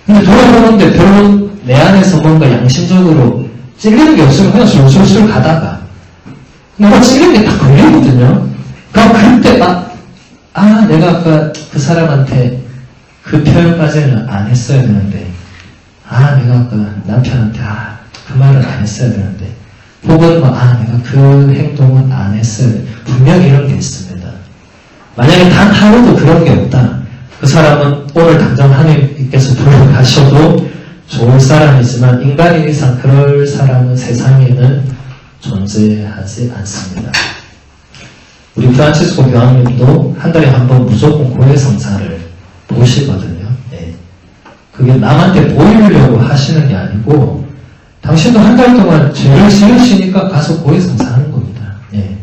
근데 돌아보는데 별로 내 안에서 뭔가 양심적으로 찔리는 게 없으면 그냥 술술술 가다가 뭔가 찔리는 게 딱 걸리거든요. 그럼 그때 내가 아까 그 사람한테 그 표현까지는 안 했어야 되는데 내가 아까 남편한테 그 말을 안 했어야 되는데 혹은 내가 그 행동은 안 했어야 돼. 분명히 이런 게 있습니다. 만약에 단 하루도 그런 게 없다. 그 사람은 오늘 당장 하나님께서 불러가셔도 좋은 사람이지만 인간인 이상 그럴 사람은 세상에는 존재하지 않습니다. 우리 프란치스코 교황님도 한 달에 한 번 무조건 고해성사를 보시거든요. 네. 그게 남한테 보이려고 하시는 게 아니고 당신도 한 달 동안 죄를 지으시니까 가서 고해성사 하는 겁니다. 네.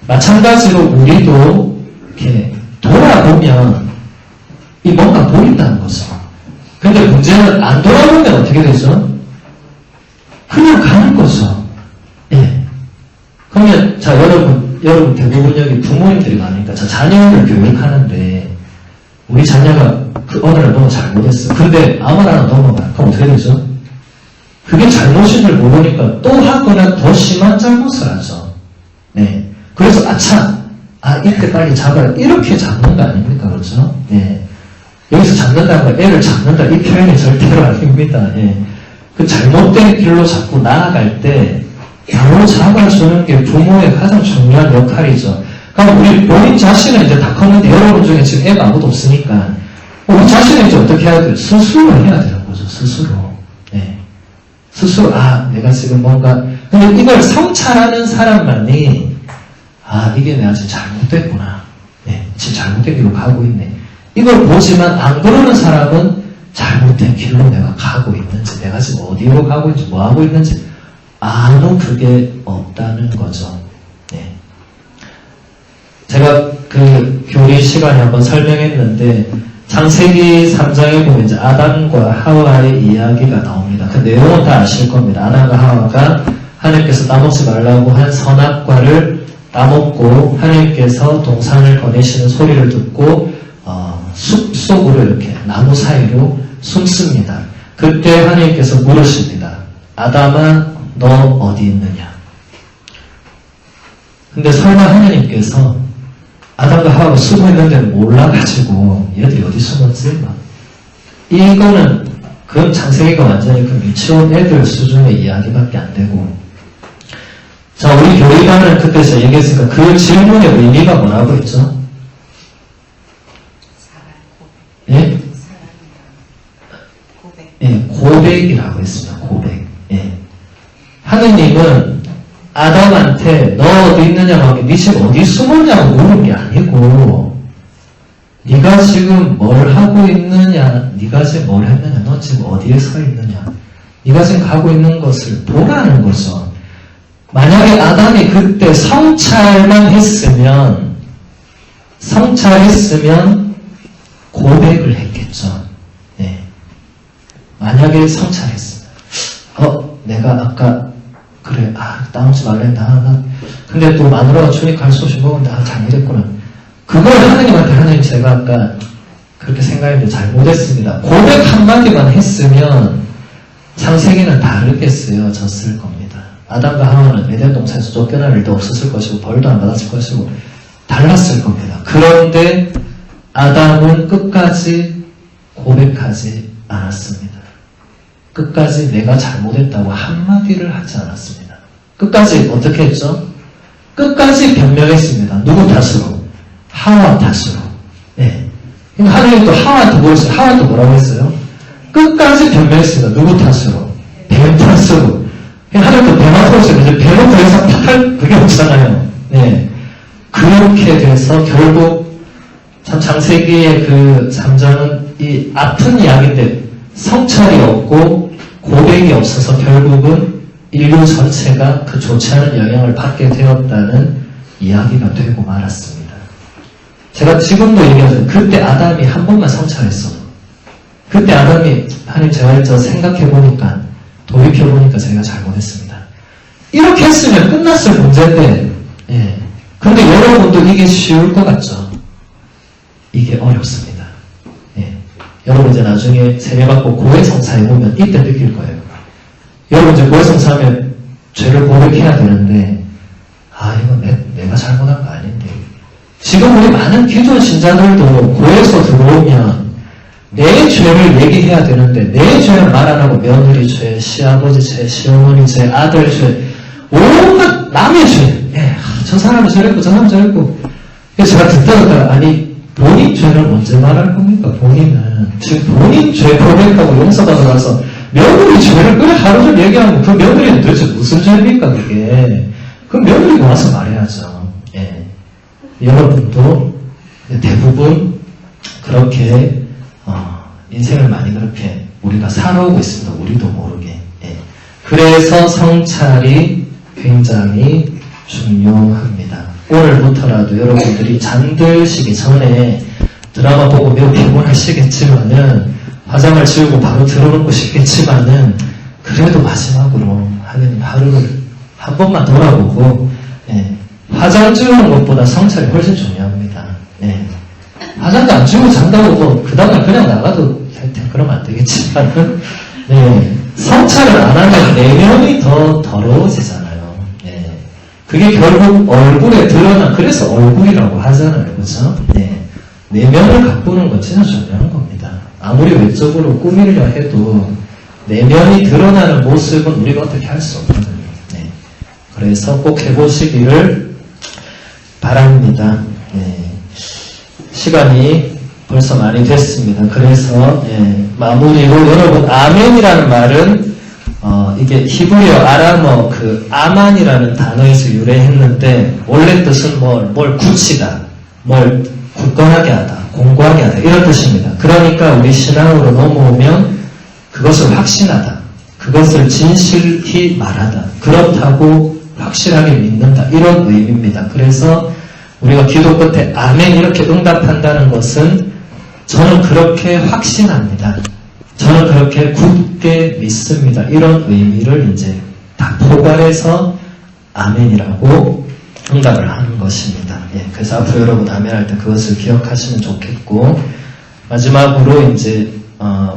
마찬가지로 우리도 이렇게 돌아보면 이 뭔가 보인다는 거죠. 근데 문제는 안 돌아보면 어떻게 되죠? 그냥 가는 거죠. 예. 그러면, 자, 여러분 대부분 여기 부모님들이 많으니까, 자, 자녀를 교육하는데, 우리 자녀가 그 어느 날 너무 잘못했어. 근데 아무나 넘어가. 그럼 어떻게 되죠? 그게 잘못인 줄 모르니까 또 하거나 더 심한 잘못을 하죠. 네. 그래서, 이때 빨리 잡아라. 이렇게 잡는 거 아닙니까? 그렇죠? 네. 여기서 잡는다는 건 애를 잡는다 이 표현이 절대로 아닙니다. 예. 그 잘못된 길로 자꾸 나아갈 때 바로 잡아주는 게 부모의 가장 중요한 역할이죠. 그럼 우리 본인 자신은 이제 다 컸는데 여러분 중에 지금 애가 아무도 없으니까 우리 자신은 이제 어떻게 해야 돼요? 스스로 해야 되는 거죠. 스스로. 예. 스스로 내가 지금 뭔가 근데 이걸 성찰하는 사람만이 이게 내가 지금 잘못됐구나. 예. 지금 잘못된 길로 가고 있네. 이걸 보지만 안 그러는 사람은 잘못된 길로 내가 가고 있는지, 내가 지금 어디로 가고 있는지, 뭐 하고 있는지 아무 그게 없다는 거죠. 네. 제가 그 교리 시간에 한번 설명했는데 창세기 3장에 보면 이제 아담과 하와의 이야기가 나옵니다. 그 내용은 다 아실 겁니다. 아담과 하와가 하나님께서 따먹지 말라고 한 선악과를 따먹고 하나님께서 동산을 거내시는 소리를 듣고 숲속으로 이렇게 나무 사이로 숨습니다. 그때 하나님께서 물으십니다. 아담아 너 어디 있느냐? 근데 설마 하나님께서 아담과 하와가 숨어 있는 데는 몰라가지고 얘들이 어디 숨었지? 이거는 그건 창세기가 완전히 그 미치온 애들 수준의 이야기밖에 안 되고 자 우리 교리관은 그때 제가 얘기했으니까 그 질문의 의미가 뭐라고 했죠? 예? 예, 고백이라고 했습니다. 고백. 예. 하느님은 아담한테 너 어디 있느냐고 하면 네 지금 어디 숨었냐고 물은 게 아니고 네가 지금 뭘 하고 있느냐 네가 지금 뭘 했느냐 너 지금 어디에 서 있느냐 네가 지금 가고 있는 것을 보라는 거죠. 만약에 아담이 그때 성찰만 했으면 고백을 했겠죠. 네. 만약에 성찰했어요. 내가 아까 그래 따먹지 말랬나 근데 또 마누라가 주니 갈 수 없이 먹었는데 잘못했구나. 그걸 하나님 제가 아까 그렇게 생각했는데 잘못했습니다. 고백 한마디만 했으면 창세기는 다르게 쓰여졌을 겁니다. 아담과 하와는 에덴 동산에서 쫓겨날 일도 없었을 것이고 벌도 안 받았을 것이고 달랐을 겁니다. 그런데 아담은 끝까지 고백하지 않았습니다. 끝까지 내가 잘못했다고 한마디를 하지 않았습니다. 끝까지 어떻게 했죠? 끝까지 변명했습니다. 누구 탓으로? 하와 탓으로. 네. 하나님도 하와한테 뭐였어요? 하와한테 뭐라고 했어요? 끝까지 변명했습니다. 누구 탓으로? 뱀 탓으로. 하나님도 뱀한테 오시면 이제 뱀은 더 이상 탓할 그게 없잖아요. 네. 그렇게 돼서 결국 참 창세기의 그 3장은 이 아픈 이야기인데 성찰이 없고 고백이 없어서 결국은 인류 전체가 그 좋지 않은 영향을 받게 되었다는 이야기가 되고 말았습니다. 제가 지금도 얘기하죠. 그때 아담이 한 번만 성찰했어. 그때 아담이 하나님 제가 생각해보니까 돌이켜보니까 제가 잘못했습니다. 이렇게 했으면 끝났을 문제인데 예. 근데 여러분도 이게 쉬울 것 같죠? 이게 어렵습니다. 예. 여러분 이제 나중에 세례받고 고해성사해보면 이때 느낄 거예요. 여러분 이제 고해성사하면 죄를 고백해야 되는데 이거 내가 잘못한 거 아닌데 지금 우리 많은 기존 신자들도 고해서 들어오면 내 죄를 얘기해야 되는데 내 죄는 말 안 하고 며느리 죄, 시아버지 죄, 시어머니 죄, 아들 죄 온갖 남의 죄 저 사람은 저랬고 저 사람은 저랬고 그래서 제가 듣다가 본인 죄를 언제 말할 겁니까? 본인은 지금 본인 죄 고백하고 용서받으러 가서 며느리 죄를 그래 하루 종일 얘기하면 그 며느리는 도대체 무슨 죄입니까, 그게? 그 며느리가 와서 말해야죠. 예. 여러분도 대부분 그렇게, 인생을 많이 그렇게 우리가 살아오고 있습니다. 우리도 모르게. 예. 그래서 성찰이 굉장히 중요합니다. 오늘부터라도 여러분들이 잠들시기 전에 드라마 보고 매우 피곤하시겠지만은 화장을 지우고 바로 들어놓고 싶겠지만은 그래도 마지막으로 하나님 하루를 한 번만 돌아보고 예, 화장 지우는 것보다 성찰이 훨씬 중요합니다. 예, 화장도 안 지우고 잔다고 뭐 그 다음날 그냥 나가도 그러면 안 되겠지만은 예, 성찰을 안 하면 내면이 더 더러워지잖아요. 예, 그게 결국 얼굴에 드러나 그래서 얼굴이라고 하잖아요. 그렇죠? 예, 내면을 가꾸는 건 진짜 중요한 겁니다. 아무리 외적으로 꾸미려 해도 내면이 드러나는 모습은 우리가 어떻게 할 수 없거든요. 네. 그래서 꼭 해보시기를 바랍니다. 네. 시간이 벌써 많이 됐습니다. 그래서 마무리로 여러분 아멘이라는 말은 이게 히브리어 아람어 그 아만이라는 단어에서 유래했는데 원래 뜻은 뭘 굳히다, 뭘 굳건하게 하다, 공고하게 하다 이런 뜻입니다. 그러니까 우리 신앙으로 넘어오면 그것을 확신하다, 그것을 진실히 말하다, 그렇다고 확실하게 믿는다 이런 의미입니다. 그래서 우리가 기도 끝에 아멘 이렇게 응답한다는 것은 저는 그렇게 확신합니다. 저는 그렇게 굳게 믿습니다. 이런 의미를 이제 다 포괄해서 아멘이라고 응답을 하는 것입니다. 예, 그래서 앞으로 여러분 아멘 할 때 그것을 기억하시면 좋겠고 마지막으로 이제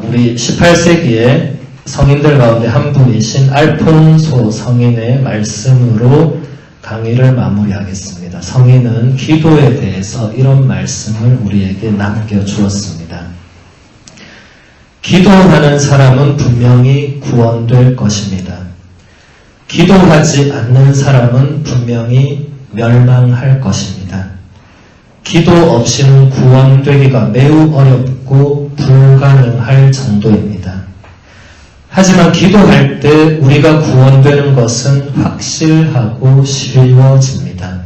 우리 18세기에 성인들 가운데 한 분이신 알폰소 성인의 말씀으로 강의를 마무리하겠습니다. 성인은 기도에 대해서 이런 말씀을 우리에게 남겨주었습니다. 기도하는 사람은 분명히 구원될 것입니다. 기도하지 않는 사람은 분명히 멸망할 것입니다. 기도 없이는 구원되기가 매우 어렵고 불가능할 정도입니다. 하지만 기도할 때 우리가 구원되는 것은 확실하고 쉬워집니다.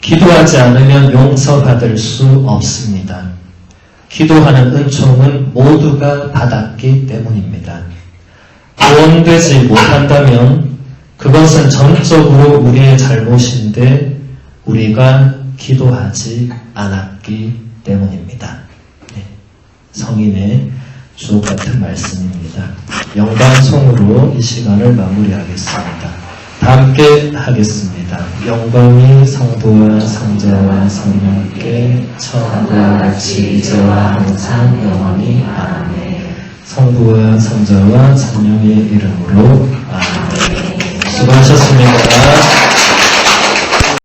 기도하지 않으면 용서받을 수 없습니다. 기도하는 은총은 모두가 받았기 때문입니다. 구원되지 못한다면 그것은 전적으로 우리의 잘못인데 우리가 기도하지 않았기 때문입니다. 네, 성인의 주옥 같은 말씀입니다. 영광송으로 이 시간을 마무리하겠습니다. 다 함께 하겠습니다. 영광이 성부와 성자와 성령께 처음과 같이 이제와 항상 영원히 아멘. 성부와 성자와 성령의 이름으로 아멘. 수고하셨습니다.